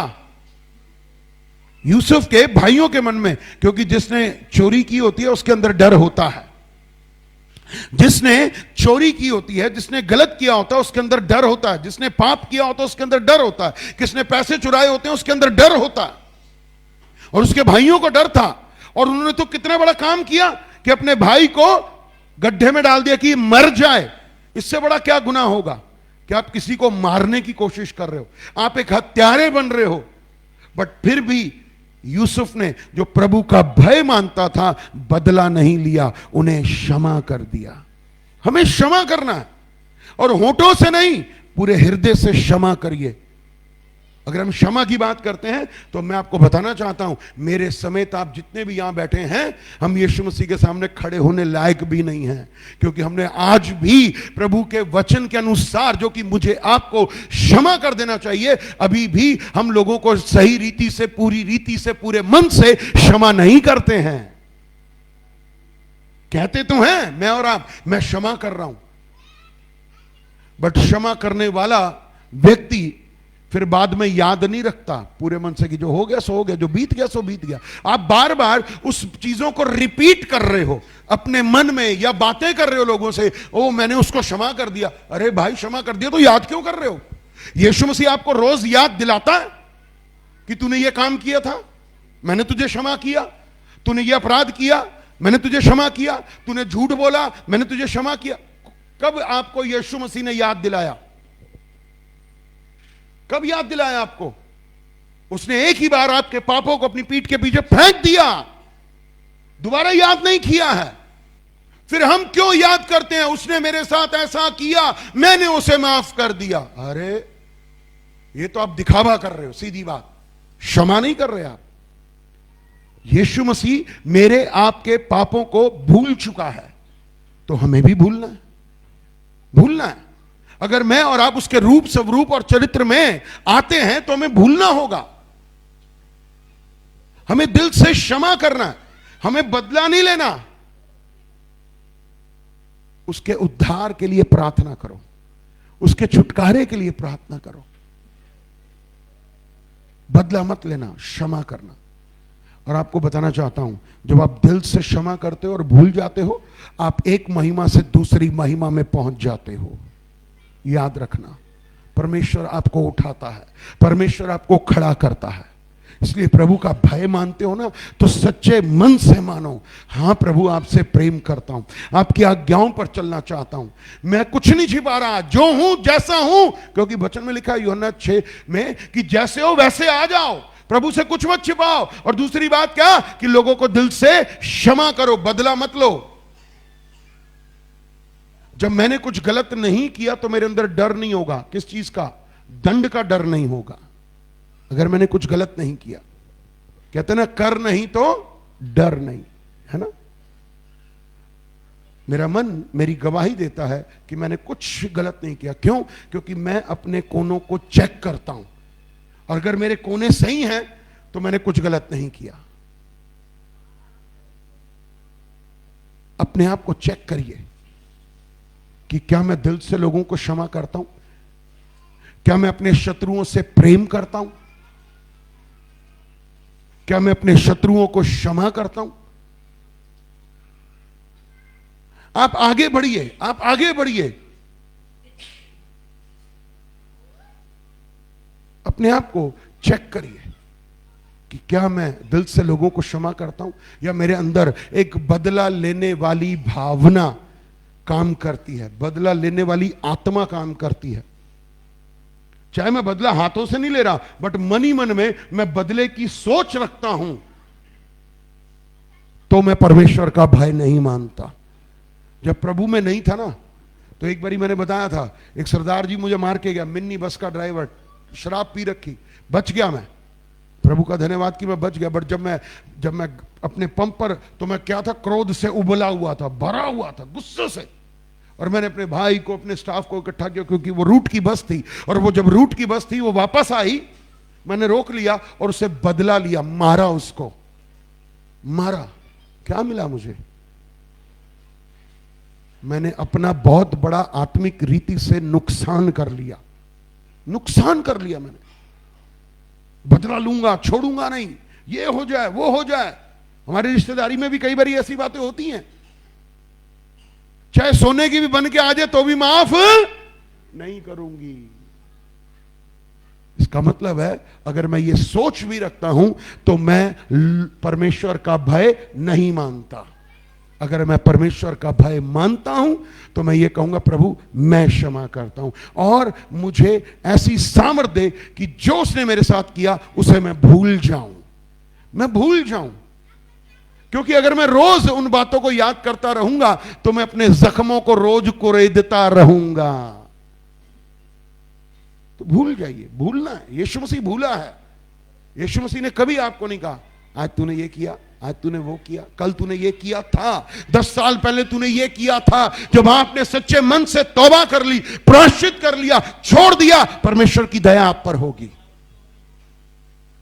यूसुफ के भाइयों के मन में, क्योंकि जिसने चोरी की होती है उसके अंदर डर होता है, जिसने चोरी की होती है, जिसने गलत किया होता है उसके अंदर डर होता है, जिसने पाप किया होता है उसके अंदर डर होता है, किसने पैसे चुराए होते हैं उसके अंदर डर होता है। और उसके भाइयों को डर था, और उन्होंने तो कितना बड़ा काम किया कि अपने भाई को गड्ढे में डाल दिया कि मर जाए। इससे बड़ा क्या गुनाह होगा कि आप किसी को मारने की कोशिश कर रहे हो, आप एक हत्यारे बन रहे हो। बट फिर भी यूसुफ ने, जो प्रभु का भय मानता था, बदला नहीं लिया, उन्हें क्षमा कर दिया। हमें क्षमा करना है, और होठों से नहीं, पूरे हृदय से क्षमा करिए। अगर हम क्षमा की बात करते हैं तो मैं आपको बताना चाहता हूं, मेरे समेत आप जितने भी यहां बैठे हैं, हम यीशु मसीह के सामने खड़े होने लायक भी नहीं हैं, क्योंकि हमने आज भी प्रभु के वचन के अनुसार, जो कि मुझे आपको क्षमा कर देना चाहिए, अभी भी हम लोगों को सही रीति से, पूरी रीति से, पूरे मन से क्षमा नहीं करते हैं। कहते तो हैं मैं और आप, मैं क्षमा कर रहा हूं, बट क्षमा करने वाला व्यक्ति फिर बाद में याद नहीं रखता पूरे मन से कि जो हो गया सो हो गया, जो बीत गया सो बीत गया। आप बार बार उस चीजों को रिपीट कर रहे हो अपने मन में, या बातें कर रहे हो लोगों से, ओ मैंने उसको क्षमा कर दिया। अरे भाई क्षमा कर दिया तो याद क्यों कर रहे हो? यीशु मसीह आपको रोज याद दिलाता है कि तूने ये काम किया था, मैंने तुझे क्षमा किया, तूने ये अपराध किया, मैंने तुझे क्षमा किया, तूने झूठ बोला, मैंने तुझे क्षमा किया। कब आपको यीशु मसीह ने याद दिलाया? कब याद दिलाया आपको? उसने एक ही बार आपके पापों को अपनी पीठ के पीछे फेंक दिया, दोबारा याद नहीं किया है। फिर हम क्यों याद करते हैं उसने मेरे साथ ऐसा किया, मैंने उसे माफ कर दिया। अरे ये तो आप दिखावा कर रहे हो, सीधी बात, क्षमा नहीं कर रहे आप। यीशु मसीह मेरे आपके पापों को भूल चुका है, तो हमें भी भूलना है, भूलना है। अगर मैं और आप उसके रूप स्वरूप और चरित्र में आते हैं तो हमें भूलना होगा, हमें दिल से क्षमा करना है, हमें बदला नहीं लेना। उसके उद्धार के लिए प्रार्थना करो, उसके छुटकारे के लिए प्रार्थना करो, बदला मत लेना, क्षमा करना। और आपको बताना चाहता हूं, जब आप दिल से क्षमा करते हो और भूल जाते हो, आप एक महिमा से दूसरी महिमा में पहुंच जाते हो। याद रखना, परमेश्वर आपको उठाता है, परमेश्वर आपको खड़ा करता है। इसलिए प्रभु का भय मानते हो ना, तो सच्चे मन से मानो, हां प्रभु आपसे प्रेम करता हूं, आपकी आज्ञाओं पर चलना चाहता हूं, मैं कुछ नहीं छिपा रहा, जो हूं जैसा हूं। क्योंकि वचन में लिखा है यूहन्ना 6 में कि जैसे हो वैसे आ जाओ, प्रभु से कुछ मत छिपाओ। और दूसरी बात क्या, कि लोगों को दिल से क्षमा करो, बदला मत लो। जब मैंने कुछ गलत नहीं किया तो मेरे अंदर डर नहीं होगा। किस चीज का? दंड का डर नहीं होगा। अगर मैंने कुछ गलत नहीं किया, कहते ना कर नहीं तो डर नहीं, है ना। मेरा मन मेरी गवाही देता है कि मैंने कुछ गलत नहीं किया। क्यों? क्योंकि मैं अपने कोनों को चेक करता हूं, और अगर मेरे कोने सही हैं तो मैंने कुछ गलत नहीं किया। अपने आप को चेक करिए कि क्या मैं दिल से लोगों को क्षमा करता हूं, क्या मैं अपने शत्रुओं से प्रेम करता हूं, क्या मैं अपने शत्रुओं को क्षमा करता हूं। आप आगे बढ़िए, आप आगे बढ़िए, अपने आप को चेक करिए कि क्या मैं दिल से लोगों को क्षमा करता हूं, या मेरे अंदर एक बदला लेने वाली भावना काम करती है, बदला लेने वाली आत्मा काम करती है। चाहे मैं बदला हाथों से नहीं ले रहा, बट मन ही मन में मैं बदले की सोच रखता हूं, तो मैं परमेश्वर का भय नहीं मानता। जब प्रभु में नहीं था ना, तो एक बारी मैंने बताया था, एक सरदार जी मुझे मार के गया, मिन्नी बस का ड्राइवर, शराब पी रखी, बच गया मैं, प्रभु का धन्यवाद कि मैं बच गया। बट जब मैं अपने पंप पर, तो मैं क्या था, क्रोध से उबला हुआ था, भरा हुआ था गुस्से से। और मैंने अपने भाई को, अपने स्टाफ को इकट्ठा किया, क्योंकि वो रूट की बस थी, और वो जब रूट की बस थी वो वापस आई, मैंने रोक लिया और उसे बदला लिया, मारा, उसको मारा। क्या मिला मुझे? मैंने अपना बहुत बड़ा आत्मिक रीति से नुकसान कर लिया, नुकसान कर लिया मैंने। बदला लूंगा, छोड़ूंगा नहीं, ये हो जाए वो हो जाए। हमारी रिश्तेदारी में भी कई बार ऐसी बातें होती हैं, चाहे सोने की भी बन के आ जाए तो भी माफ नहीं करूंगी। इसका मतलब है, अगर मैं ये सोच भी रखता हूं तो मैं परमेश्वर का भय नहीं मानता। अगर मैं परमेश्वर का भय मानता हूं तो मैं ये कहूंगा, प्रभु मैं क्षमा करता हूं, और मुझे ऐसी सामर्थ दे कि जो उसने मेरे साथ किया उसे मैं भूल जाऊं, मैं भूल जाऊं। क्योंकि अगर मैं रोज उन बातों को याद करता रहूंगा तो मैं अपने जख्मों को रोज कुरेदता रहूंगा। तो भूल जाइए, भूलना है। यीशु मसीह भूला है। यीशु मसीह ने कभी आपको नहीं कहा आज तूने ये किया, आज तूने वो किया, कल तूने ये किया था, 10 साल पहले तूने ये किया था। जब आपने सच्चे मन से तौबा कर ली, प्रायश्चित कर लिया, छोड़ दिया, परमेश्वर की दया आप पर होगी।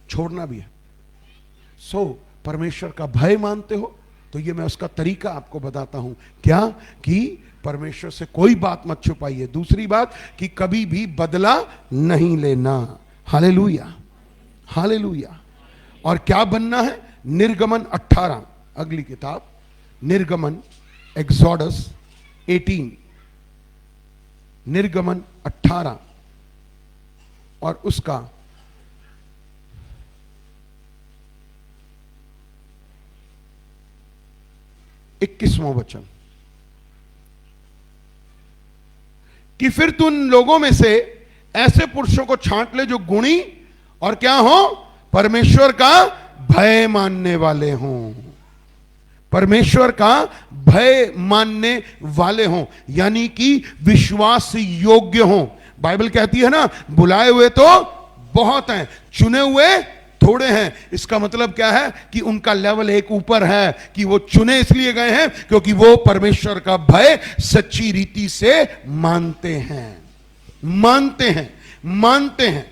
छोड़ना भी है। परमेश्वर का भय मानते हो तो ये मैं उसका तरीका आपको बताता हूं। क्या? कि परमेश्वर से कोई बात मत छुपाइए। दूसरी बात कि कभी भी बदला नहीं लेना। Hallelujah, hallelujah. और क्या बनना है? निर्गमन 18, अगली किताब, निर्गमन, एक्सोडस 18, निर्गमन 18 और उसका 21वां वचन, कि फिर तू उन लोगों में से ऐसे पुरुषों को छांट ले जो गुणी और क्या हो? परमेश्वर का भय मानने वाले हों। परमेश्वर का भय मानने वाले हों, यानी कि विश्वास योग्य हों। बाइबल कहती है ना, बुलाए हुए तो बहुत हैं, चुने हुए थोड़े हैं। इसका मतलब क्या है कि उनका लेवल एक ऊपर है, कि वो चुने इसलिए गए हैं क्योंकि वो परमेश्वर का भय सच्ची रीति से मानते हैं, मानते हैं, मानते हैं।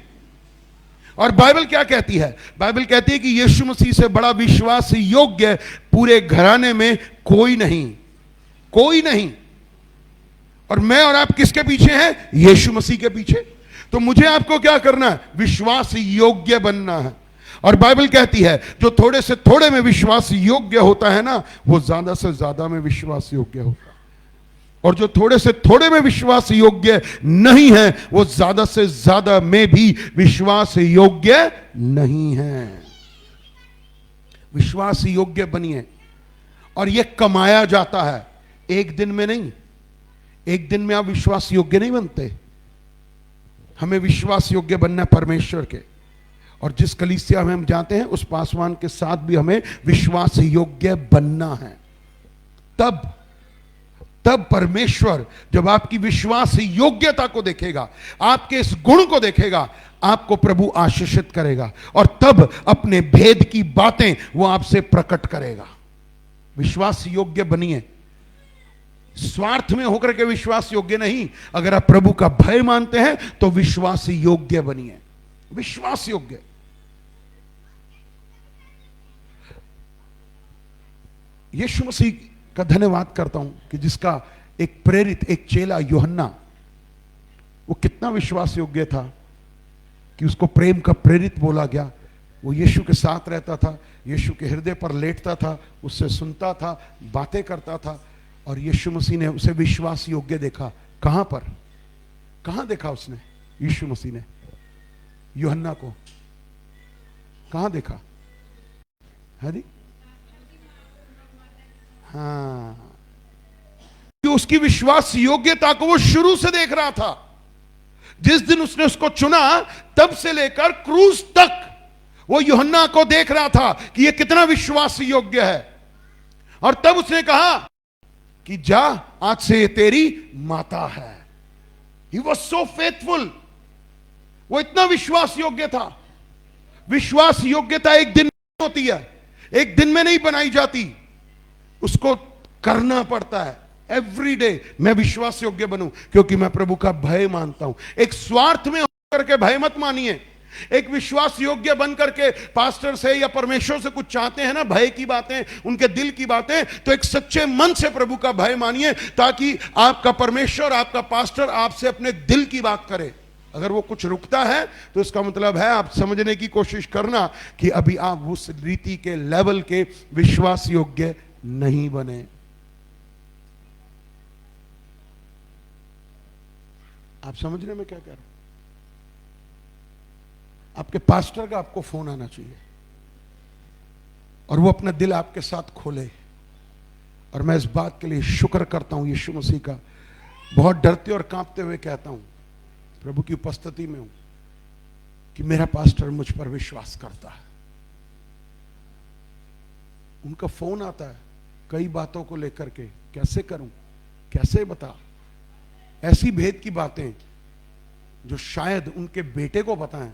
और बाइबल क्या कहती है? बाइबल कहती है कि यीशु मसीह से बड़ा विश्वास योग्य पूरे घराने में कोई नहीं, कोई नहीं। और मैं और आप किसके पीछे हैं? यीशु मसीह के पीछे। तो मुझे आपको क्या करना है? विश्वास योग्य बनना है। और बाइबल कहती है जो थोड़े से थोड़े में विश्वास योग्य होता है ना, वो ज्यादा से ज्यादा में विश्वास योग्य होता है। और जो थोड़े से थोड़े में विश्वास योग्य नहीं है, वो ज्यादा से ज्यादा में भी विश्वास योग्य नहीं है। विश्वास योग्य बनिए। और यह कमाया जाता है, एक दिन में नहीं। एक दिन में आप विश्वास योग्य नहीं बनते। हमें विश्वास योग्य बनना है परमेश्वर के। और जिस कलीसिया में हम जाते हैं उस पासवान के साथ भी हमें विश्वास योग्य बनना है। तब परमेश्वर जब आपकी विश्वास योग्यता को देखेगा, आपके इस गुण को देखेगा, आपको प्रभु आशीषित करेगा और तब अपने भेद की बातें वो आपसे प्रकट करेगा। विश्वास योग्य बनिए। स्वार्थ में होकर के विश्वास योग्य नहीं। अगर आप प्रभु का भय मानते हैं तो विश्वास योग्य बनिए। विश्वास योग्य। यीशु मसीह का धन्यवाद करता हूं कि जिसका एक प्रेरित, एक चेला यूहन्ना, वो कितना विश्वास योग्य था कि उसको प्रेम का प्रेरित बोला गया। वो यीशु के साथ रहता था, यीशु के हृदय पर लेटता था, उससे सुनता था, बातें करता था। और यीशु मसीह ने उसे विश्वास योग्य देखा। कहां पर? कहां देखा उसने? यीशु मसीह ने यूहन्ना को कहां देखा? है हाँ, कि उसकी विश्वास योग्यता को वो शुरू से देख रहा था। जिस दिन उसने उसको चुना तब से लेकर क्रूस तक वो यूहन्ना को देख रहा था कि ये कितना विश्वास योग्य है। और तब उसने कहा कि जा, आज से ये तेरी माता है। He was so faithful। वो इतना विश्वास योग्य था। विश्वास योग्यता एक दिन में होती है, एक दिन में नहीं बनाई जाती। उसको करना पड़ता है। एवरी डे मैं विश्वास योग्य बनूं क्योंकि मैं प्रभु का भय मानता हूं। एक स्वार्थ में होकर के भय मत मानिए। एक विश्वास योग्य बन करके पास्टर से या परमेश्वर से कुछ चाहते हैं ना, भय की बातें, उनके दिल की बातें, तो एक सच्चे मन से प्रभु का भय मानिए ताकि आपका परमेश्वर, आपका पास्टर आपसे अपने दिल की बात करे। अगर वो कुछ रुकता है तो इसका मतलब है आप समझने की कोशिश करना कि अभी आप उस रीति के लेवल के विश्वास योग्य नहीं बने। आप समझने में क्या कह रहे हैं? आपके पास्टर का आपको फोन आना चाहिए और वो अपना दिल आपके साथ खोले। और मैं इस बात के लिए शुक्र करता हूं यीशु मसीह का। बहुत डरते और कांपते हुए कहता हूं, प्रभु की उपस्थिति में हूं, कि मेरा पास्टर मुझ पर विश्वास करता है। उनका फोन आता है कई बातों को लेकर के, कैसे करूं, कैसे बता, ऐसी भेद की बातें जो शायद उनके बेटे को पता है।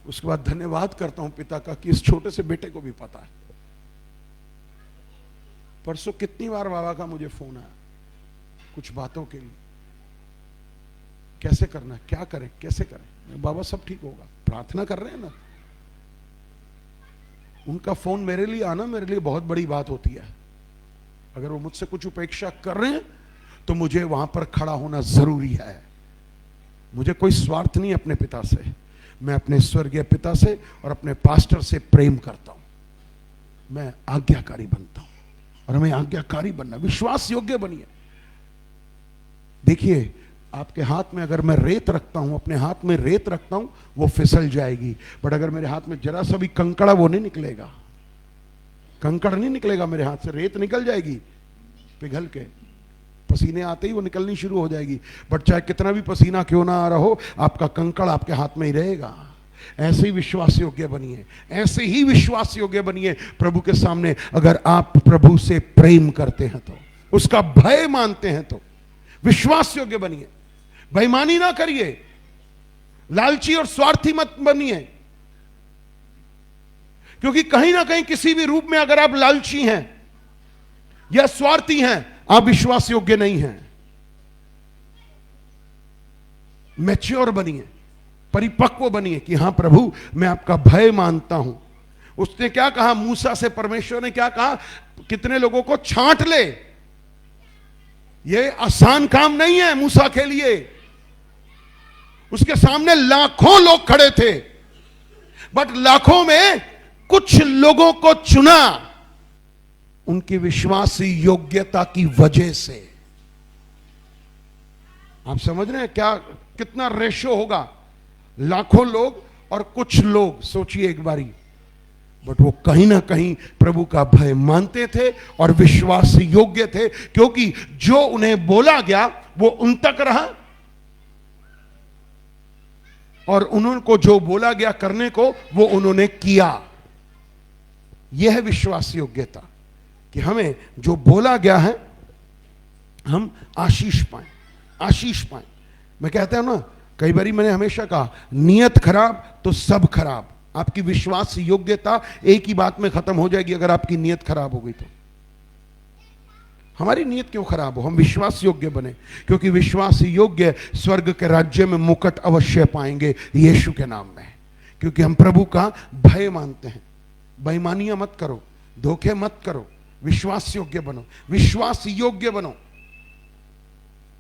उसके बाद धन्यवाद करता हूं पिता का कि इस छोटे से बेटे को भी पता है। परसों कितनी बार बाबा का मुझे फोन आया कुछ बातों के लिए, कैसे करना, क्या करें, कैसे करें। बाबा सब ठीक होगा, प्रार्थना कर रहे हैं ना। उनका फोन मेरे लिए आना मेरे लिए बहुत बड़ी बात होती है। अगर वो मुझसे कुछ उपेक्षा कर रहे हैं तो मुझे वहां पर खड़ा होना जरूरी है। मुझे कोई स्वार्थ नहीं अपने पिता से, मैं अपने स्वर्गीय पिता से और अपने पास्टर से प्रेम करता हूं। मैं आज्ञाकारी बनता हूं और हमें आज्ञाकारी बनना, विश्वास योग्य बनिए। देखिए, आपके हाथ में अगर मैं रेत रखता हूं, अपने हाथ में रेत रखता हूं, वो फिसल जाएगी। बट अगर मेरे हाथ में जरा सा भी कंकड़ा, वो नहीं निकलेगा, कंकड़ नहीं निकलेगा मेरे हाथ से, रेत निकल जाएगी पिघल के। पसीने आते ही वो निकलनी शुरू हो जाएगी। बट चाहे कितना भी पसीना क्यों ना आ रहा हो, आपका कंकड़ आपके हाथ में ही रहेगा। ऐसे ही विश्वास योग्य बनिए, ऐसे ही विश्वास योग्य बनिए प्रभु के सामने। अगर आप प्रभु से प्रेम करते हैं तो, उसका भय मानते हैं तो विश्वास योग्य बनिए। बेईमानी ना करिए, लालची और स्वार्थी मत बनिए, क्योंकि कहीं ना कहीं किसी भी रूप में अगर आप लालची हैं या स्वार्थी हैं, आप विश्वास योग्य नहीं हैं। मैच्योर बनिए, परिपक्व बनिए कि हां प्रभु मैं आपका भय मानता हूं। उसने क्या कहा मूसा से, परमेश्वर ने क्या कहा, कितने लोगों को छांट ले। यह आसान काम नहीं है मूसा के लिए। उसके सामने लाखों लोग खड़े थे, बट लाखों में कुछ लोगों को चुना उनकी विश्वासी योग्यता की वजह से। आप समझ रहे हैं क्या, कितना रेशो होगा, लाखों लोग और कुछ लोग। सोचिए एक बारी, बट वो कहीं ना कहीं प्रभु का भय मानते थे और विश्वास योग्य थे, क्योंकि जो उन्हें बोला गया वो उन तक रहा, और उनको जो बोला गया करने को वो उन्होंने किया। यह है विश्वास योग्यता, कि हमें जो बोला गया है हम आशीष पाएं, आशीष पाएं। मैं कहता हूं ना, कई बारी मैंने हमेशा कहा, नियत खराब तो सब खराब। आपकी विश्वास योग्यता एक ही बात में खत्म हो जाएगी अगर आपकी नियत खराब हो गई तो। हमारी नियत क्यों खराब हो, हम विश्वास योग्य बने, क्योंकि विश्वास योग्य स्वर्ग के राज्य में मुकुट अवश्य पाएंगे यीशु के नाम में, क्योंकि हम प्रभु का भय मानते हैं। बेईमानियां मत करो, धोखे मत करो, विश्वास योग्य बनो, विश्वास योग्य बनो।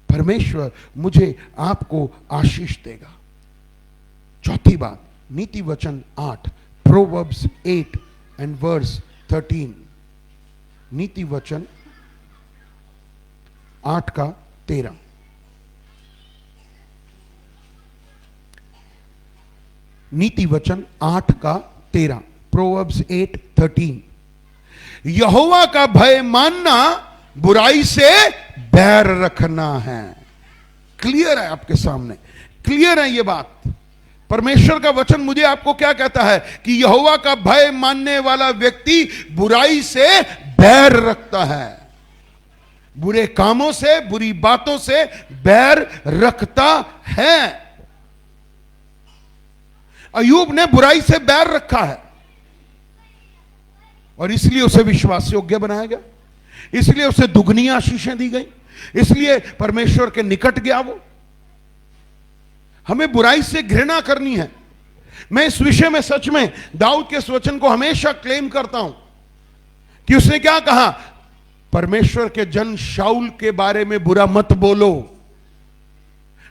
परमेश्वर मुझे आपको आशीष देगा। चौथी बात, नीति वचन 8, प्रोवर्ब्स 8 एंड वर्स 13। नीति वचन 8 का 13। नीति वचन 8 का 13, प्रोवर्ब्स 8:13। यहोवा का भय मानना बुराई से बैर रखना है। क्लियर है आपके सामने, क्लियर है ये बात। परमेश्वर का वचन मुझे आपको क्या कहता है कि यहोवा का भय मानने वाला व्यक्ति बुराई से बैर रखता है, बुरे कामों से, बुरी बातों से बैर रखता है। अय्यूब ने बुराई से बैर रखा है और इसलिए उसे विश्वास योग्य बनाया गया, इसलिए उसे दुगनी आशीषें दी गई, इसलिए परमेश्वर के निकट गया वो। हमें बुराई से घृणा करनी है। मैं इस विषय में सच में दाऊद के इस वचन को हमेशा क्लेम करता हूं कि उसने क्या कहा, परमेश्वर के जन शाऊल के बारे में बुरा मत बोलो।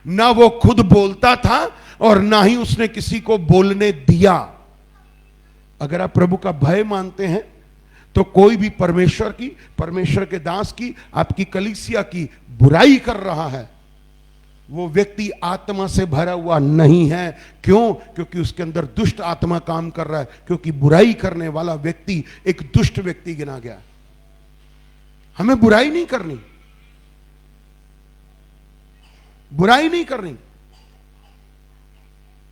ना वो खुद बोलता था और ना ही उसने किसी को बोलने दिया। अगर आप प्रभु का भय मानते हैं तो कोई भी परमेश्वर की, परमेश्वर के दास की, आपकी कलीसिया की बुराई कर रहा है, वो व्यक्ति आत्मा से भरा हुआ नहीं है। क्यों? क्योंकि उसके अंदर दुष्ट आत्मा काम कर रहा है, क्योंकि बुराई करने वाला व्यक्ति एक दुष्ट व्यक्ति गिना गया। हमें बुराई नहीं करनी, बुराई नहीं करनी।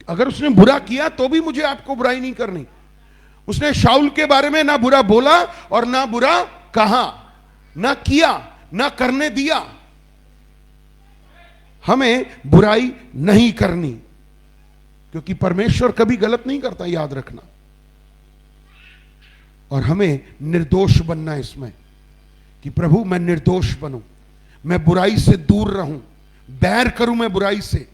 अगर उसने बुरा किया तो भी मुझे आपको बुराई नहीं करनी। उसने शाऊल के बारे में ना बुरा बोला और ना बुरा कहा, ना किया, ना करने दिया। हमें बुराई नहीं करनी, क्योंकि परमेश्वर कभी गलत नहीं करता, याद रखना। और हमें निर्दोष बनना है इसमें, कि प्रभु मैं निर्दोष बनूं, मैं बुराई से दूर रहूं, बैर करूं मैं बुराई से।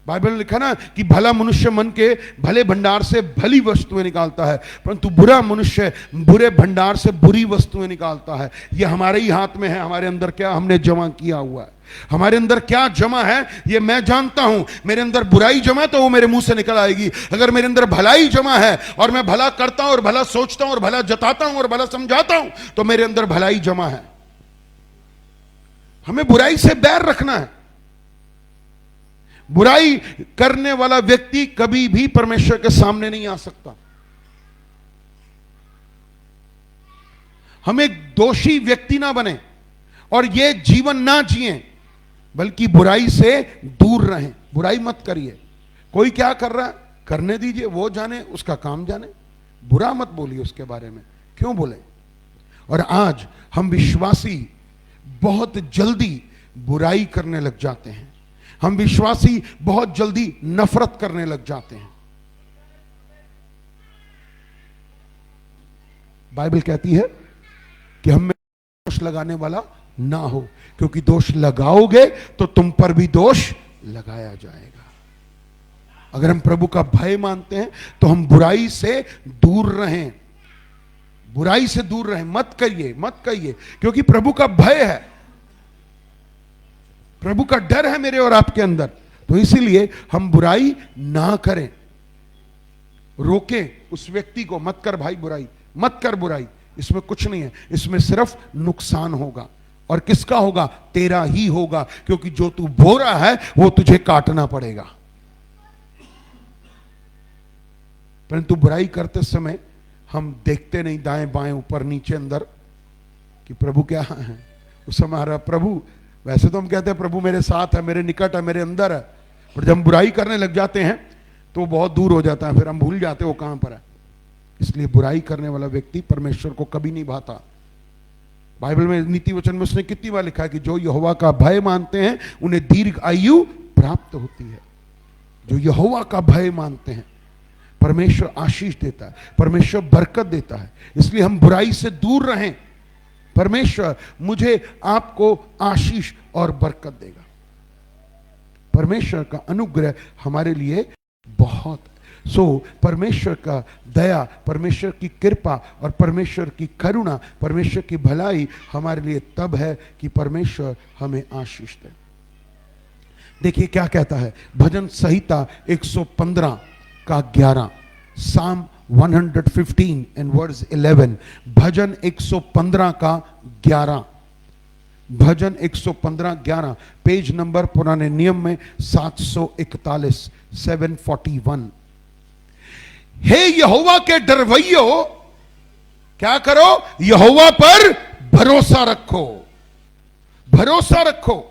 बाइबल में लिखा ना कि भला मनुष्य मन के भले भंडार से भली वस्तुएं निकालता है, परंतु बुरा मनुष्य बुरे भंडार से बुरी वस्तुएं निकालता है। यह हमारे ही हाथ में है, हमारे अंदर क्या हमने जमा किया हुआ है, हमारे अंदर क्या जमा है ये मैं जानता हूं। मेरे अंदर बुराई जमा तो वो मेरे मुंह से निकल आएगी। अगर मेरे अंदर भलाई जमा है और मैं भला करता हूं और भला सोचता हूं और भला जताता हूं और भला समझाता हूं, तो मेरे अंदर भलाई जमा है। हमें बुराई से बैर रखना है। बुराई करने वाला व्यक्ति कभी भी परमेश्वर के सामने नहीं आ सकता। हम एक दोषी व्यक्ति ना बने और ये जीवन ना जिए, बल्कि बुराई से दूर रहें। बुराई मत करिए। कोई क्या कर रहा है करने दीजिए, वो जाने, उसका काम जाने, बुरा मत बोलिए उसके बारे में, क्यों बोले। और आज हम विश्वासी बहुत जल्दी बुराई करने लग जाते हैं, हम विश्वासी बहुत जल्दी नफरत करने लग जाते हैं। बाइबल कहती है कि हम में दोष लगाने वाला ना हो, क्योंकि दोष लगाओगे तो तुम पर भी दोष लगाया जाएगा। अगर हम प्रभु का भय मानते हैं तो हम बुराई से दूर रहें, बुराई से दूर रहें, मत करिए, मत कहिए, क्योंकि प्रभु का भय है, प्रभु का डर है मेरे और आपके अंदर। तो इसीलिए हम बुराई ना करें, रोकें उस व्यक्ति को, मत कर भाई बुराई, मत कर बुराई, इसमें कुछ नहीं है, इसमें सिर्फ नुकसान होगा। और किसका होगा? तेरा ही होगा, क्योंकि जो तू बो रहा है वो तुझे काटना पड़ेगा। परंतु बुराई करते समय हम देखते नहीं दाएं बाएं ऊपर नीचे अंदर कि प्रभु क्या है। उस समय हमारा प्रभु, वैसे तो हम कहते हैं प्रभु मेरे साथ है, मेरे निकट है, मेरे अंदर है, पर जब हम बुराई करने लग जाते हैं तो बहुत दूर हो जाता है, फिर हम भूल जाते हैं वो कहां पर है। इसलिए बुराई करने वाला व्यक्ति परमेश्वर को कभी नहीं भाता। बाइबल में नीति वचन में उसने कितनी बार लिखा है कि जो यहोवा का भय मानते हैं उन्हें दीर्घ आयु प्राप्त होती है। जो यहोवा का भय मानते हैं परमेश्वर आशीष देता है, परमेश्वर बरकत देता है। इसलिए हम बुराई से दूर रहें, परमेश्वर मुझे आपको आशीष और बरकत देगा। परमेश्वर का अनुग्रह हमारे लिए बहुत, परमेश्वर का दया, परमेश्वर की कृपा और परमेश्वर की करुणा, परमेश्वर की भलाई हमारे लिए तब है कि परमेश्वर हमें आशीष दे। देखिए क्या कहता है भजन संहिता 115 का 11, साम 115 एंड वर्ड्स 11, भजन 115 का 11, भजन 115:11, पेज नंबर पुराने नियम में 741, 741। हे यहोवा के डरवैयो, क्या करो? यहोवा पर भरोसा रखो, भरोसा रखो।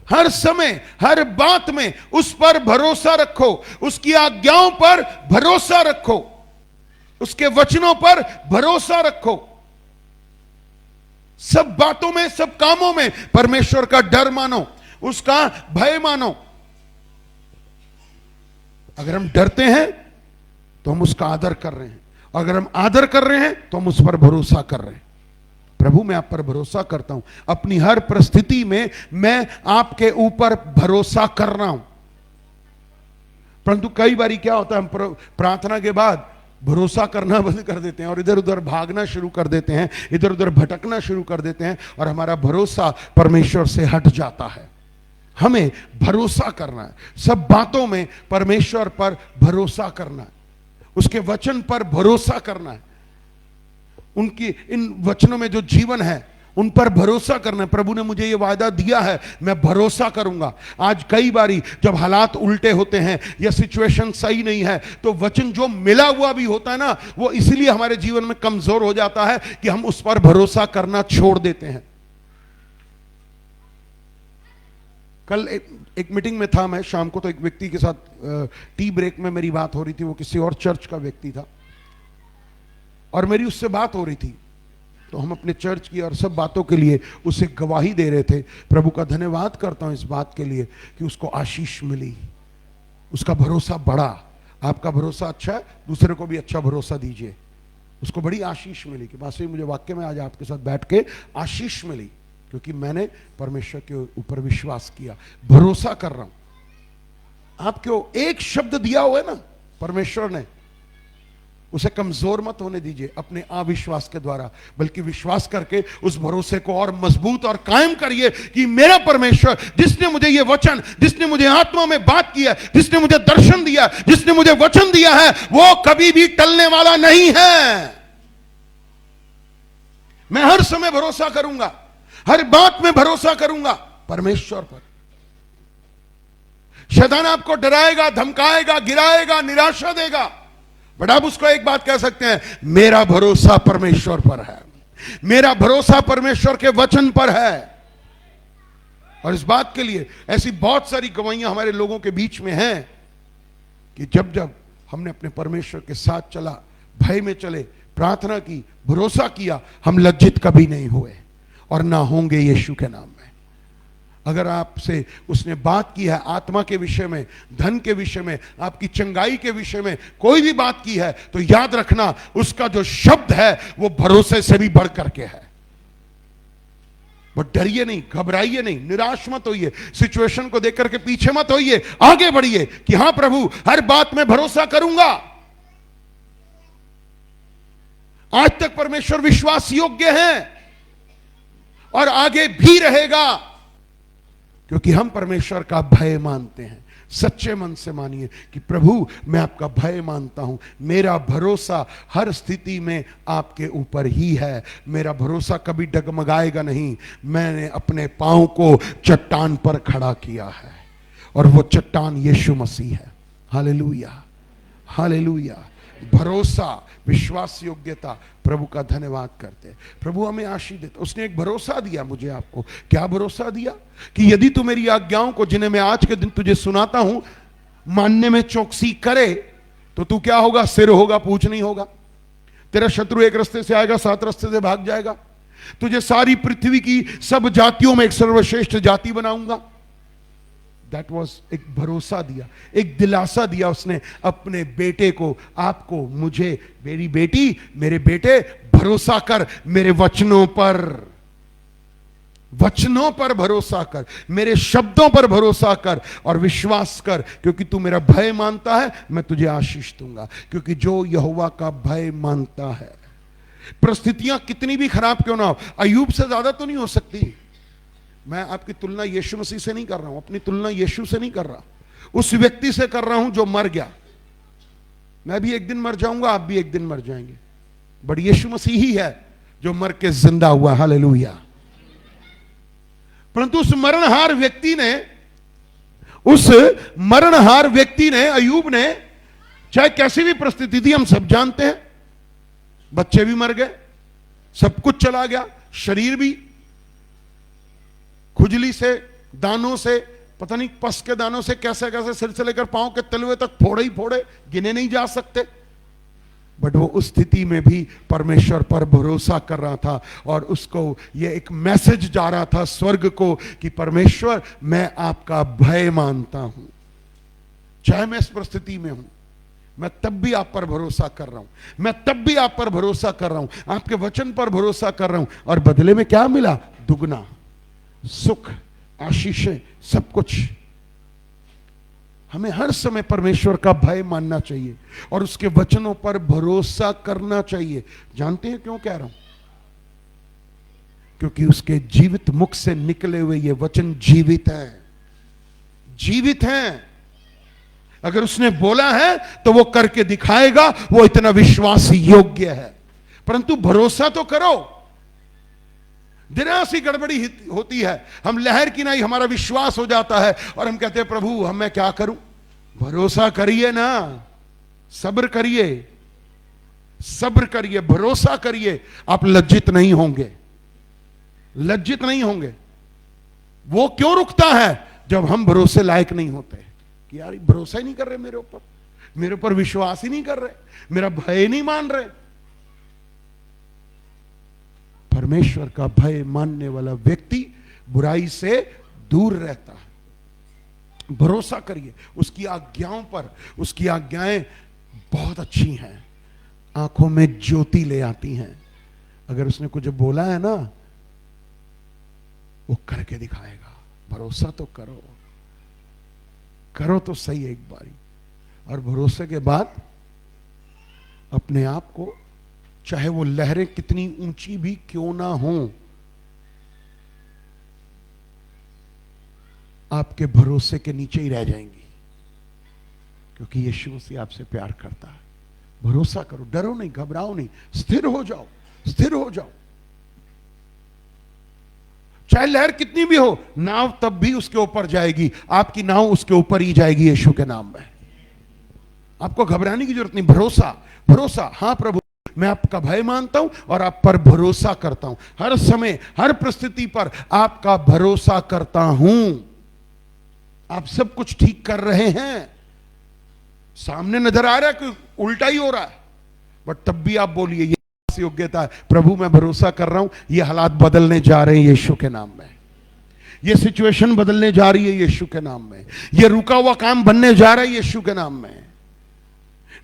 हर समय हर बात में उस पर भरोसा रखो, उसकी आज्ञाओं पर भरोसा रखो, उसके वचनों पर भरोसा रखो। सब बातों में, सब कामों में परमेश्वर का डर मानो, उसका भय मानो। अगर हम डरते हैं तो हम उसका आदर कर रहे हैं, अगर हम आदर कर रहे हैं तो हम उस पर भरोसा कर रहे हैं। प्रभु मैं आप पर भरोसा करता हूं, अपनी हर परिस्थिति में मैं आपके ऊपर भरोसा कर रहा हूं। परंतु कई बार क्या होता है, हम प्रार्थना के बाद भरोसा करना बंद कर देते हैं और इधर उधर भागना शुरू कर देते हैं, इधर उधर भटकना शुरू कर देते हैं और हमारा भरोसा परमेश्वर से हट जाता है। हमें भरोसा करना है, सब बातों में परमेश्वर पर भरोसा करना है, उसके वचन पर भरोसा करना है, उनकी इन वचनों में जो जीवन है उन पर भरोसा करना है। प्रभु ने मुझे ये वायदा दिया है, मैं भरोसा करूंगा। आज कई बारी जब हालात उल्टे होते हैं या सिचुएशन सही नहीं है तो वचन जो मिला हुआ भी होता है ना, वो इसलिए हमारे जीवन में कमजोर हो जाता है कि हम उस पर भरोसा करना छोड़ देते हैं। कल एक मीटिंग में था मैं शाम को, तो एक व्यक्ति के साथ टी ब्रेक में मेरी बात हो रही थी। वो किसी और चर्च का व्यक्ति था और मेरी उससे बात हो रही थी, तो हम अपने चर्च की और सब बातों के लिए उसे गवाही दे रहे थे। प्रभु का धन्यवाद करता हूं इस बात के लिए कि उसको आशीष मिली, उसका भरोसा बढ़ा। आपका भरोसा अच्छा है, दूसरे को भी अच्छा भरोसा दीजिए। उसको बड़ी आशीष मिली कि बस मुझे वाक्य में आज आपके साथ बैठ के आशीष मिली, क्योंकि मैंने परमेश्वर के ऊपर विश्वास किया, भरोसा कर रहा हूं। आपको एक शब्द दिया हुआ है ना परमेश्वर ने, उसे कमजोर मत होने दीजिए अपने अविश्वास के द्वारा, बल्कि विश्वास करके उस भरोसे को और मजबूत और कायम करिए कि मेरा परमेश्वर, जिसने मुझे ये वचन, जिसने मुझे आत्मा में बात किया, जिसने मुझे दर्शन दिया, जिसने मुझे वचन दिया है, वो कभी भी टलने वाला नहीं है। मैं हर समय भरोसा करूंगा, हर बात में भरोसा करूंगा परमेश्वर पर। शैतान आपको डराएगा, धमकाएगा, गिराएगा, निराशा देगा, बट आप उसको एक बात कह सकते हैं, मेरा भरोसा परमेश्वर पर है, मेरा भरोसा परमेश्वर के वचन पर है। और इस बात के लिए ऐसी बहुत सारी गवाहियां हमारे लोगों के बीच में हैं कि जब जब हमने अपने परमेश्वर के साथ चला, भय में चले, प्रार्थना की, भरोसा किया, हम लज्जित कभी नहीं हुए और ना होंगे यीशु के नाम में। अगर आपसे उसने बात की है आत्मा के विषय में, धन के विषय में, आपकी चंगाई के विषय में कोई भी बात की है, तो याद रखना उसका जो शब्द है वो भरोसे से भी बढ़ करके है। बट डरिए नहीं, घबराइए नहीं, निराश मत होइए, सिचुएशन को देख करके पीछे मत होइए, आगे बढ़िए कि हां प्रभु हर बात में भरोसा करूंगा। आज तक परमेश्वर विश्वास योग्य है और आगे भी रहेगा, क्योंकि हम परमेश्वर का भय मानते हैं। सच्चे मन से मानिए कि प्रभु मैं आपका भय मानता हूं, मेरा भरोसा हर स्थिति में आपके ऊपर ही है, मेरा भरोसा कभी डगमगाएगा नहीं। मैंने अपने पांव को चट्टान पर खड़ा किया है और वो चट्टान यीशु मसीह है। Hallelujah, hallelujah. भरोसा, विश्वास योग्यता, प्रभु का धन्यवाद करते। प्रभु हमें आशीष देता। उसने एक भरोसा दिया मुझे, आपको क्या भरोसा दिया? कि यदि तू मेरी आज्ञाओं को, जिन्हें मैं आज के दिन तुझे सुनाता हूं, मानने में चौकसी करे तो तू क्या होगा? सिर होगा, पूछ नहीं होगा। तेरा शत्रु एक रास्ते से आएगा, 7 रास्ते से भाग जाएगा। तुझे सारी पृथ्वी की सब जातियों में एक सर्वश्रेष्ठ जाति बनाऊंगा। दैट वॉज एक भरोसा दिया, एक दिलासा दिया उसने अपने बेटे को, आपको, मुझे। मेरी बेटी, मेरे बेटे, भरोसा कर मेरे वचनों पर, वचनों पर भरोसा कर, मेरे शब्दों पर भरोसा कर और विश्वास कर, क्योंकि तू मेरा भय मानता है, मैं तुझे आशीष दूंगा। क्योंकि जो यहोवा का भय मानता है, परिस्थितियां कितनी भी खराब क्यों ना हो, अय्यूब से ज्यादा तो नहीं हो सकती। मैं आपकी तुलना यीशु मसीह से नहीं कर रहा हूं, अपनी तुलना यीशु से नहीं कर रहा, उस व्यक्ति से कर रहा हूं जो मर गया। मैं भी एक दिन मर जाऊंगा, आप भी एक दिन मर जाएंगे, बट यीशु मसीह ही है जो मर के जिंदा हुआ। हालेलुया। परंतु उस मरणहार व्यक्ति ने, अय्यूब ने, चाहे कैसी भी परिस्थिति थी, हम सब जानते हैं, बच्चे भी मर गए, सब कुछ चला गया, शरीर भी खुजली से, दानों से, पता नहीं पस के दानों से कैसे कैसे सिर से लेकर पांव के तलवे तक फोड़े ही फोड़े, गिने नहीं जा सकते। बट वो उस स्थिति में भी परमेश्वर पर भरोसा कर रहा था और उसको ये एक मैसेज जा रहा था स्वर्ग को कि परमेश्वर मैं आपका भय मानता हूं, चाहे मैं इस परिस्थिति में हूं, मैं तब भी आप पर भरोसा कर रहा हूं, मैं तब भी आप पर भरोसा कर रहा हूं, आपके वचन पर भरोसा कर रहा हूं। और बदले में क्या मिला? दुगना सुख, आशीषें, सब कुछ। हमें हर समय परमेश्वर का भय मानना चाहिए और उसके वचनों पर भरोसा करना चाहिए। जानते हैं क्यों कह रहा हूं? क्योंकि उसके जीवित मुख से निकले हुए ये वचन जीवित हैं, जीवित हैं। अगर उसने बोला है तो वो करके दिखाएगा, वो इतना विश्वास योग्य है। परंतु भरोसा तो करो। जरा सी गड़बड़ी होती है, हम लहर की नहीं, हमारा विश्वास हो जाता है और हम कहते हैं प्रभु हम मैं क्या करूं? भरोसा करिए ना, सब्र करिए, सब्र करिए, भरोसा करिए, आप लज्जित नहीं होंगे, लज्जित नहीं होंगे। वो क्यों रुकता है? जब हम भरोसे लायक नहीं होते कि यार भरोसा ही नहीं कर रहे मेरे ऊपर विश्वास ही नहीं कर रहे, मेरा भय नहीं मान रहे। परमेश्वर का भय मानने वाला व्यक्ति बुराई से दूर रहता है। भरोसा करिए उसकी आज्ञाओं पर। उसकी आज्ञाएं बहुत अच्छी हैं, आंखों में ज्योति ले आती हैं। अगर उसने कुछ बोला है ना, वो करके दिखाएगा। भरोसा तो करो, करो तो सही एक बारी। और भरोसे के बाद अपने आप को, चाहे वो लहरें कितनी ऊंची भी क्यों ना हो, आपके भरोसे के नीचे ही रह जाएंगी, क्योंकि यीशु मसीह आपसे प्यार करता है। भरोसा करो, डरो नहीं, घबराओ नहीं, स्थिर हो जाओ, स्थिर हो जाओ। चाहे लहर कितनी भी हो, नाव तब भी उसके ऊपर जाएगी, आपकी नाव उसके ऊपर ही जाएगी यीशु के नाम में। आपको घबराने की जरूरत नहीं। भरोसा, भरोसा। हां प्रभु मैं आपका भय मानता हूं और आप पर भरोसा करता हूं, हर समय हर परिस्थिति पर आपका भरोसा करता हूं। आप सब कुछ ठीक कर रहे हैं, सामने नजर आ रहा है कि उल्टा ही हो रहा है, बट तब भी आप बोलिए ये योग्यता है, प्रभु मैं भरोसा कर रहा हूं ये हालात बदलने जा रहे हैं यीशु के नाम में, ये सिचुएशन बदलने जा रही है यीशु के नाम में, ये रुका हुआ काम बनने जा रहा है यीशु के नाम में।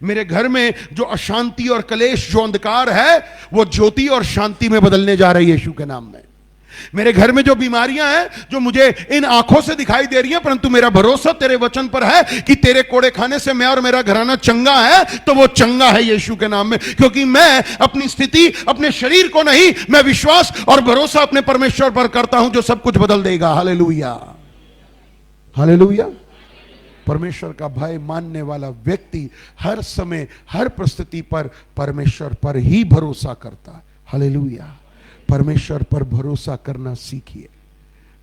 मेरे घर में जो अशांति और कलेश, जो अंधकार है, वो ज्योति और शांति में बदलने जा रही है यीशु के नाम में। मेरे घर में जो बीमारियां हैं, जो मुझे इन आंखों से दिखाई दे रही हैं, परंतु मेरा भरोसा तेरे वचन पर है कि तेरे कोड़े खाने से मैं और मेरा घराना चंगा है, तो वो चंगा है यीशु के नाम में, क्योंकि मैं अपनी स्थिति, अपने शरीर को नहीं, मैं विश्वास और भरोसा अपने परमेश्वर पर करता हूं जो सब कुछ बदल देगा। Hallelujah, hallelujah. परमेश्वर का भय मानने वाला व्यक्ति हर समय, हर परिस्थिति पर परमेश्वर पर ही भरोसा करता है। हालेलुया। परमेश्वर पर भरोसा करना सीखिए।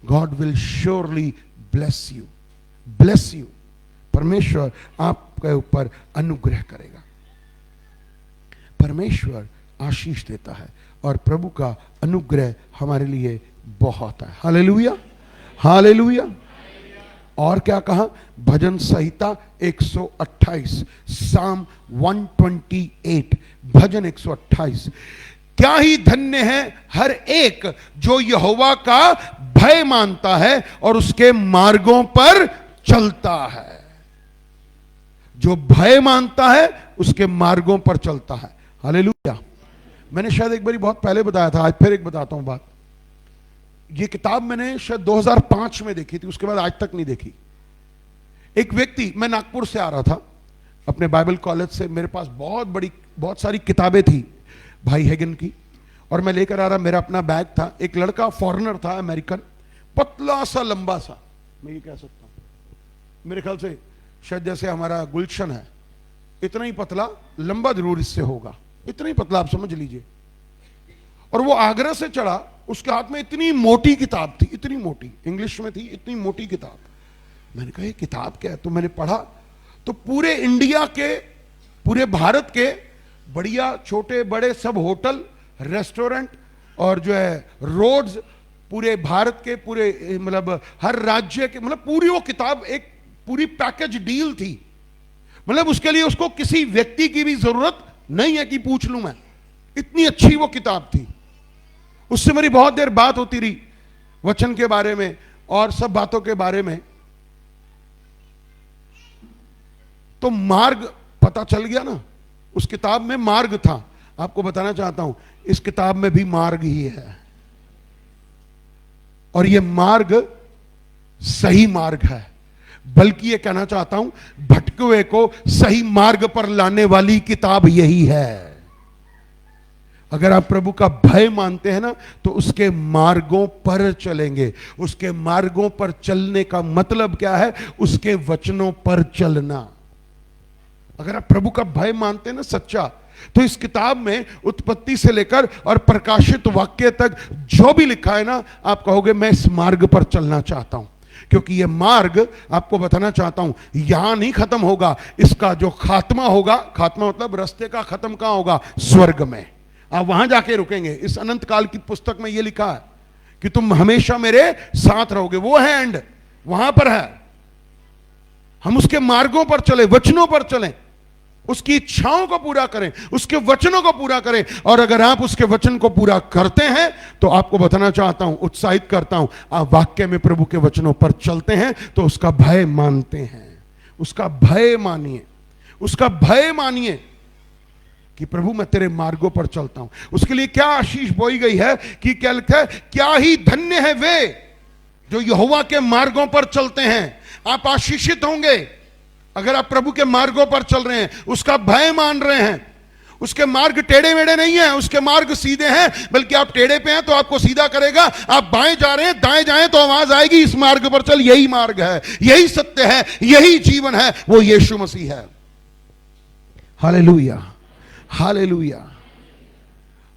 God will surely bless you, bless you. परमेश्वर आपके ऊपर अनुग्रह करेगा। परमेश्वर आशीष देता है और प्रभु का अनुग्रह हमारे लिए बहुत है। Hallelujah, hallelujah. और क्या कहा? भजन संहिता 128, साम 128, भजन 128। क्या ही धन्य है हर एक जो यहोवा का भय मानता है और उसके मार्गों पर चलता है। जो भय मानता है उसके मार्गों पर चलता है। हालेलुया। मैंने शायद एक बारी बहुत पहले बताया था, आज फिर एक बताता हूं बात। ये किताब मैंने शायद 2005 में देखी थी, उसके बाद आज तक नहीं देखी। एक व्यक्ति, मैं नागपुर से आ रहा था अपने बाइबल कॉलेज से, मेरे पास बहुत सारी किताबें थी भाई हेगन की, और मैं लेकर आ रहा, मेरा अपना बैग था। एक लड़का फॉरेनर था, अमेरिकन, पतला सा लंबा सा, मैं ये कह सकता हूं मेरे ख्याल से शायद जैसे हमारा गुलशन है, इतना ही पतला, लंबा जरूर इससे होगा, इतना ही पतला, आप समझ लीजिए। और वो आगरा से चढ़ा, उसके हाथ में इतनी मोटी किताब थी, इतनी मोटी, इंग्लिश में थी, इतनी मोटी किताब। मैंने कहा ये किताब क्या है? तो मैंने पढ़ा, तो पूरे इंडिया के, पूरे भारत के बढ़िया छोटे बड़े सब होटल, रेस्टोरेंट और जो है रोड्स, पूरे भारत के, पूरे मतलब हर राज्य के, मतलब पूरी वो किताब एक पूरी पैकेज डील थी। मतलब उसके लिए उसको किसी व्यक्ति की भी जरूरत नहीं है कि पूछ लूं मैं, इतनी अच्छी वो किताब थी। उससे मेरी बहुत देर बात होती रही वचन के बारे में और सब बातों के बारे में। तो मार्ग पता चल गया ना, उस किताब में मार्ग था। आपको बताना चाहता हूं इस किताब में भी मार्ग ही है, और यह मार्ग सही मार्ग है। बल्कि यह कहना चाहता हूं भटके हुए को सही मार्ग पर लाने वाली किताब यही है। अगर आप प्रभु का भय मानते हैं ना, तो उसके मार्गों पर चलेंगे। उसके मार्गों पर चलने का मतलब क्या है? उसके वचनों पर चलना। अगर आप प्रभु का भय मानते हैं ना सच्चा, तो इस किताब में उत्पत्ति से लेकर और प्रकाशित वाक्य तक जो भी लिखा है ना, आप कहोगे मैं इस मार्ग पर चलना चाहता हूं। क्योंकि यह मार्ग, आपको बताना चाहता हूं, यहां नहीं खत्म होगा। इसका जो खात्मा होगा, खात्मा मतलब रास्ते का खत्म कहां होगा? स्वर्ग में। आप वहां जाके रुकेंगे। इस अनंत काल की पुस्तक में यह लिखा है कि तुम हमेशा मेरे साथ रहोगे। वो है एंड, वहां पर है। हम उसके मार्गों पर चले, वचनों पर चलें, उसकी इच्छाओं को पूरा करें, उसके वचनों को पूरा करें। और अगर आप उसके वचन को पूरा करते हैं, तो आपको बताना चाहता हूं, उत्साहित करता हूं, आप वाक्य में प्रभु के वचनों पर चलते हैं तो उसका भय मानते हैं। उसका भय मानिए, उसका भय मानिए कि प्रभु मैं तेरे मार्गों पर चलता हूं। उसके लिए क्या आशीष बोई गई है कि क्या लिखा है? क्या ही धन्य है वे जो यहोवा के मार्गों पर चलते हैं। आप आशीषित होंगे अगर आप प्रभु के मार्गों पर चल रहे हैं, उसका भय मान रहे हैं। उसके मार्ग टेढ़े मेढ़े नहीं है, उसके मार्ग सीधे हैं। बल्कि आप टेढ़े पे हैं तो आपको सीधा करेगा। आप बाएं जा रहे हैं, दाएं जाएं तो आवाज आएगी इस मार्ग पर चल। यही मार्ग है, यही सत्य है, यही जीवन है, वो यीशु मसीह है। Hallelujah, hallelujah.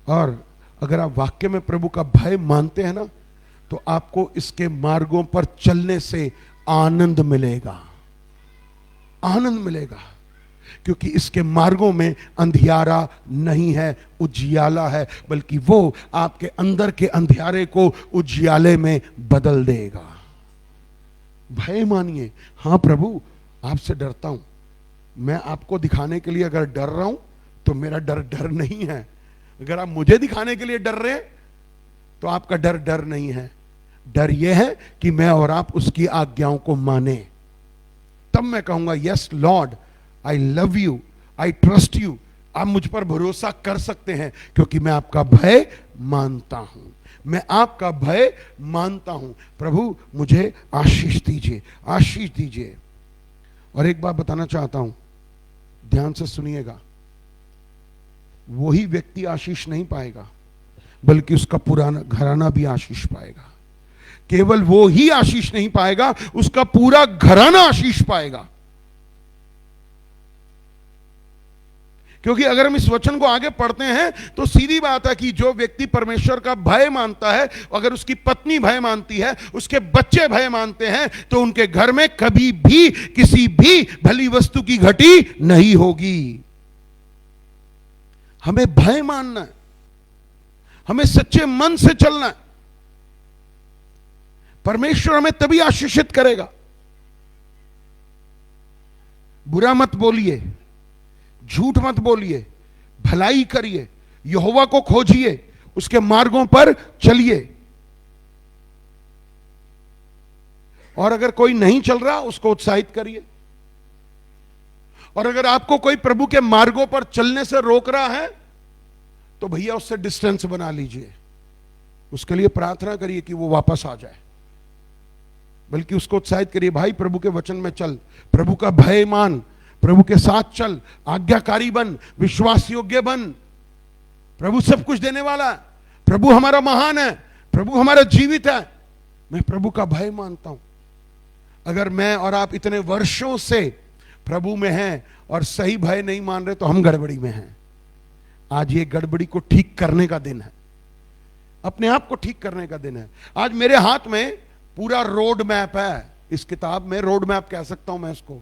और अगर आप वाक्य में प्रभु का भय मानते हैं ना, तो आपको इसके मार्गों पर चलने से आनंद मिलेगा, आनंद मिलेगा। क्योंकि इसके मार्गों में अंधियारा नहीं है, उजियाला है। बल्कि वो आपके अंदर के अंधियारे को उजियाले में बदल देगा। भय मानिए, हां प्रभु आपसे डरता हूं, मैं आपको दिखाने के लिए अगर डर रहा हूं तो मेरा डर डर नहीं है। अगर आप मुझे दिखाने के लिए डर रहे हैं तो आपका डर डर नहीं है। डर यह है कि मैं और आप उसकी आज्ञाओं को माने। तब मैं कहूंगा yes Lord, I love you, I trust you. आप मुझ पर भरोसा कर सकते हैं क्योंकि मैं आपका भय मानता हूं। मैं आपका भय मानता हूं। प्रभु मुझे आशीष दीजिए, आशीष दीजिए। और एक बात बताना चाहता हूं, ध्यान से सुनिएगा। वही व्यक्ति आशीष नहीं पाएगा बल्कि उसका पुराना घराना भी आशीष पाएगा। केवल वो ही आशीष नहीं पाएगा, उसका पूरा घराना आशीष पाएगा। क्योंकि अगर हम इस वचन को आगे पढ़ते हैं तो सीधी बात है कि जो व्यक्ति परमेश्वर का भय मानता है, अगर उसकी पत्नी भय मानती है, उसके बच्चे भय मानते हैं, तो उनके घर में कभी भी किसी भी भली वस्तु की घटी नहीं होगी। हमें भय मानना है, हमें सच्चे मन से चलना है। परमेश्वर हमें तभी आशीषित करेगा। बुरा मत बोलिए, झूठ मत बोलिए, भलाई करिए, यहोवा को खोजिए, उसके मार्गों पर चलिए। और अगर कोई नहीं चल रहा उसको उत्साहित करिए। और अगर आपको कोई प्रभु के मार्गों पर चलने से रोक रहा है तो भैया उससे डिस्टेंस बना लीजिए। उसके लिए प्रार्थना करिए कि वो वापस आ जाए, बल्कि उसको उत्साहित करिए, भाई प्रभु के वचन में चल, प्रभु का भय मान, प्रभु के साथ चल, आज्ञाकारी बन, विश्वास योग्य बन। प्रभु सब कुछ देने वाला है, प्रभु हमारा महान है, प्रभु हमारा जीवित है। मैं प्रभु का भय मानता हूं। अगर मैं और आप इतने वर्षों से प्रभु में हैं और सही भय नहीं मान रहे तो हम गड़बड़ी में हैं। आज ये गड़बड़ी को ठीक करने का दिन है, अपने आप को ठीक करने का दिन है। आज मेरे हाथ में पूरा रोड मैप है। इस किताब में रोड मैप कह सकता हूं मैं इसको,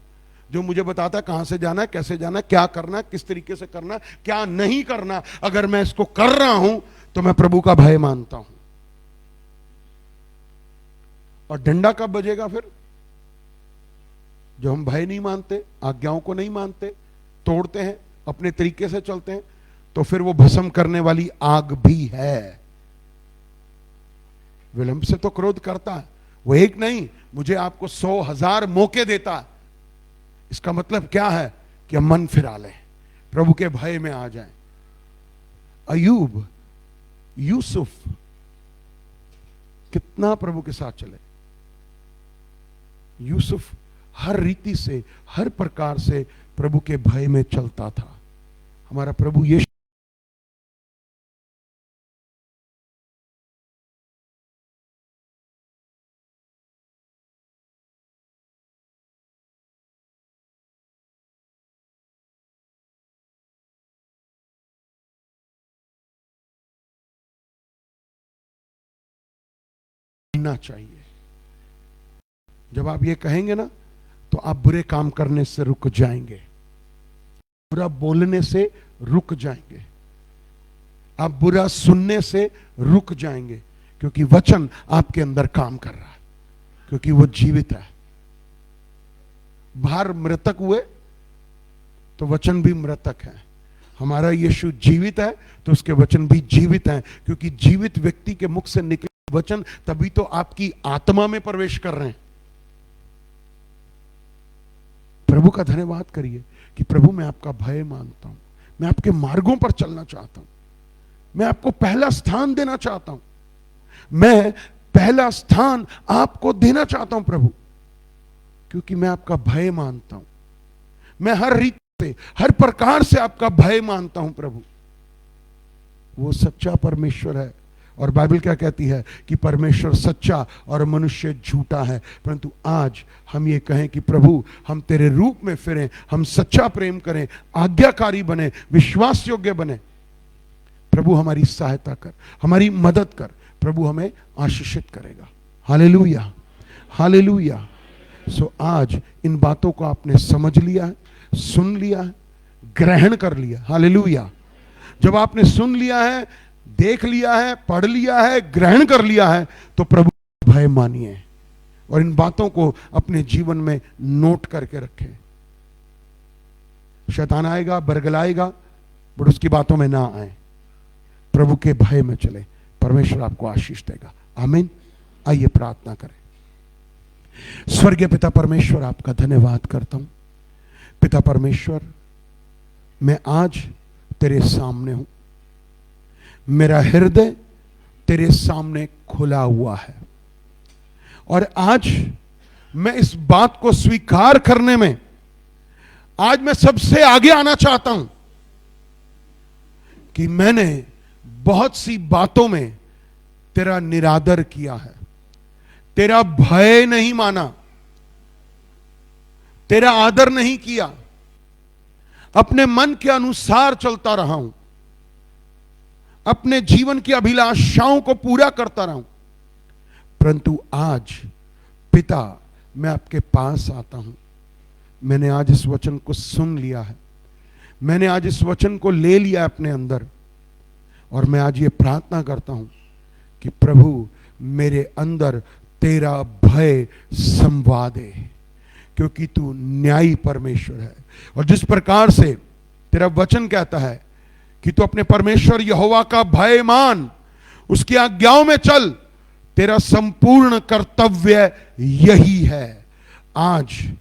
जो मुझे बताता है कहां से जाना है, कैसे जाना है, क्या करना है, किस तरीके से करना है, क्या नहीं करना। अगर मैं इसको कर रहा हूं तो मैं प्रभु का भय मानता हूं। और डंडा कब बजेगा फिर? जो हम भय नहीं मानते, आज्ञाओं को नहीं मानते, तोड़ते हैं, अपने तरीके से चलते हैं, तो फिर वो भस्म करने वाली आग भी है। विलंब से तो क्रोध करता है, वो एक नहीं, मुझे आपको 100,000 मौके देता है। इसका मतलब क्या है कि हम मन फिरा लें, प्रभु के भय में आ जाएं। अयूब, यूसुफ कितना प्रभु के साथ चले। यूसुफ हर रीति से, हर प्रकार से प्रभु के भय में चलता था। हमारा प्रभु यीशु चाहिए। जब आप ये कहेंगे ना तो आप बुरे काम करने से रुक जाएंगे, बुरा बोलने से रुक जाएंगे, आप बुरा सुनने से रुक जाएंगे, क्योंकि वचन आपके अंदर काम कर रहा है, क्योंकि वो जीवित है। बाहर मृतक हुए तो वचन भी मृतक है। हमारा यीशु जीवित है तो उसके वचन भी जीवित हैं, क्योंकि जीवित व्यक्ति के मुख से निकले वचन तभी तो आपकी आत्मा में प्रवेश कर रहे हैं। प्रभु का धन्यवाद करिए कि प्रभु मैं आपका भय मानता हूं, मैं आपके मार्गों पर चलना चाहता हूं, मैं आपको पहला स्थान देना चाहता हूं, मैं पहला स्थान आपको देना चाहता हूं प्रभु, क्योंकि मैं आपका भय मानता हूं। मैं हर रीति से, हर प्रकार से आपका भय मानता हूं प्रभु। वो सच्चा परमेश्वर है। और बाइबल क्या कहती है कि परमेश्वर सच्चा और मनुष्य झूठा है। परंतु आज हम ये कहें कि प्रभु हम तेरे रूप में फिरें, हम सच्चा प्रेम करें, आज्ञाकारी बने, विश्वास योग्य बने। प्रभु हमारी सहायता कर, हमारी मदद कर। प्रभु हमें आशीषित करेगा। Hallelujah, hallelujah. सो आज इन बातों को आपने समझ लिया है, सुन लिया है, ग्रहण कर लिया। हालेलुया। जब आपने सुन लिया है, देख लिया है, पढ़ लिया है, ग्रहण कर लिया है, तो प्रभु भय मानिए और इन बातों को अपने जीवन में नोट करके रखें। शैतान आएगा, बरगलाएगा, बट उसकी बातों में ना आए, प्रभु के भय में चले, परमेश्वर आपको आशीष देगा। आमीन। आइए प्रार्थना करें। स्वर्गीय पिता परमेश्वर, आपका धन्यवाद करता हूं। पिता परमेश्वर, मैं आज तेरे सामने हूं, मेरा हृदय तेरे सामने खुला हुआ है, और आज मैं इस बात को स्वीकार करने में आज मैं सबसे आगे आना चाहता हूं कि मैंने बहुत सी बातों में तेरा निरादर किया है, तेरा भय नहीं माना, तेरा आदर नहीं किया, अपने मन के अनुसार चलता रहा हूं, अपने जीवन की अभिलाषाओं को पूरा करता रहा हूं। परंतु आज पिता, मैं आपके पास आता हूं। मैंने आज इस वचन को सुन लिया है, मैंने आज इस वचन को ले लिया अपने अंदर, और मैं आज ये प्रार्थना करता हूं कि प्रभु मेरे अंदर तेरा भय समवा दे, क्योंकि तू न्यायी परमेश्वर है। और जिस प्रकार से तेरा वचन कहता है कि तू अपने परमेश्वर यहोवा का भय मान, उसकी आज्ञाओं में चल, तेरा संपूर्ण कर्तव्य यही है। आज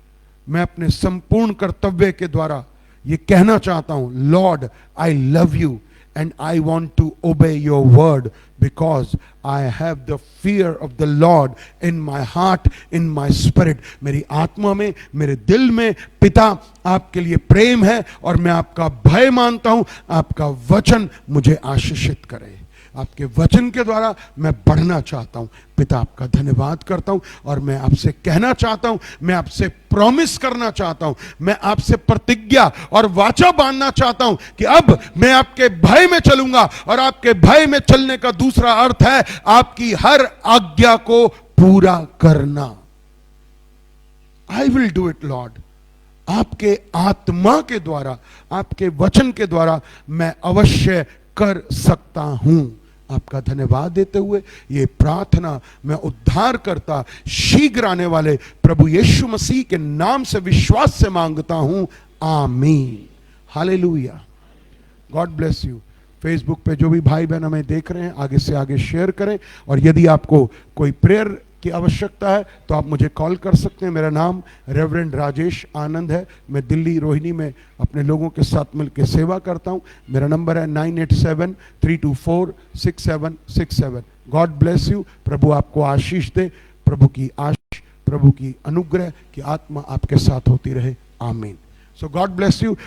मैं अपने संपूर्ण कर्तव्य के द्वारा ये कहना चाहता हूं, Lord I love you and I want to obey your word, because I have the fear of the Lord in my heart, in my spirit. मेरी आत्मा में, मेरे दिल में पिता आपके लिए प्रेम है, और मैं आपका भय मानता हूं। आपका वचन मुझे आशीषित करे, आपके वचन के द्वारा मैं बढ़ना चाहता हूं। पिता आपका धन्यवाद करता हूं, और मैं आपसे कहना चाहता हूं, मैं आपसे प्रॉमिस करना चाहता हूं, मैं आपसे प्रतिज्ञा और वाचा बांधना चाहता हूं कि अब मैं आपके भय में चलूंगा। और आपके भय में चलने का दूसरा अर्थ है आपकी हर आज्ञा को पूरा करना। I will do it Lord. आपके आत्मा के द्वारा, आपके वचन के द्वारा मैं अवश्य कर सकता हूं। आपका धन्यवाद देते हुए ये प्रार्थना मैं उद्धार करता, शीघ्र आने वाले प्रभु यीशु मसीह के नाम से विश्वास से मांगता हूं। आमीन। Hallelujah. God bless you. Facebook पे जो भी भाई बहन हमें देख रहे हैं, आगे से आगे शेयर करें, और यदि आपको कोई प्रेयर की आवश्यकता है तो आप मुझे कॉल कर सकते हैं। मेरा नाम रेवरेंड राजेश आनंद है। मैं दिल्ली रोहिणी में अपने लोगों के साथ मिलकर सेवा करता हूं। मेरा नंबर है 9873246767। God bless you. प्रभु आपको आशीष दे। प्रभु की आशीष, प्रभु की अनुग्रह की आत्मा आपके साथ होती रहे। आमीन। सो गॉड ब्लेस यू।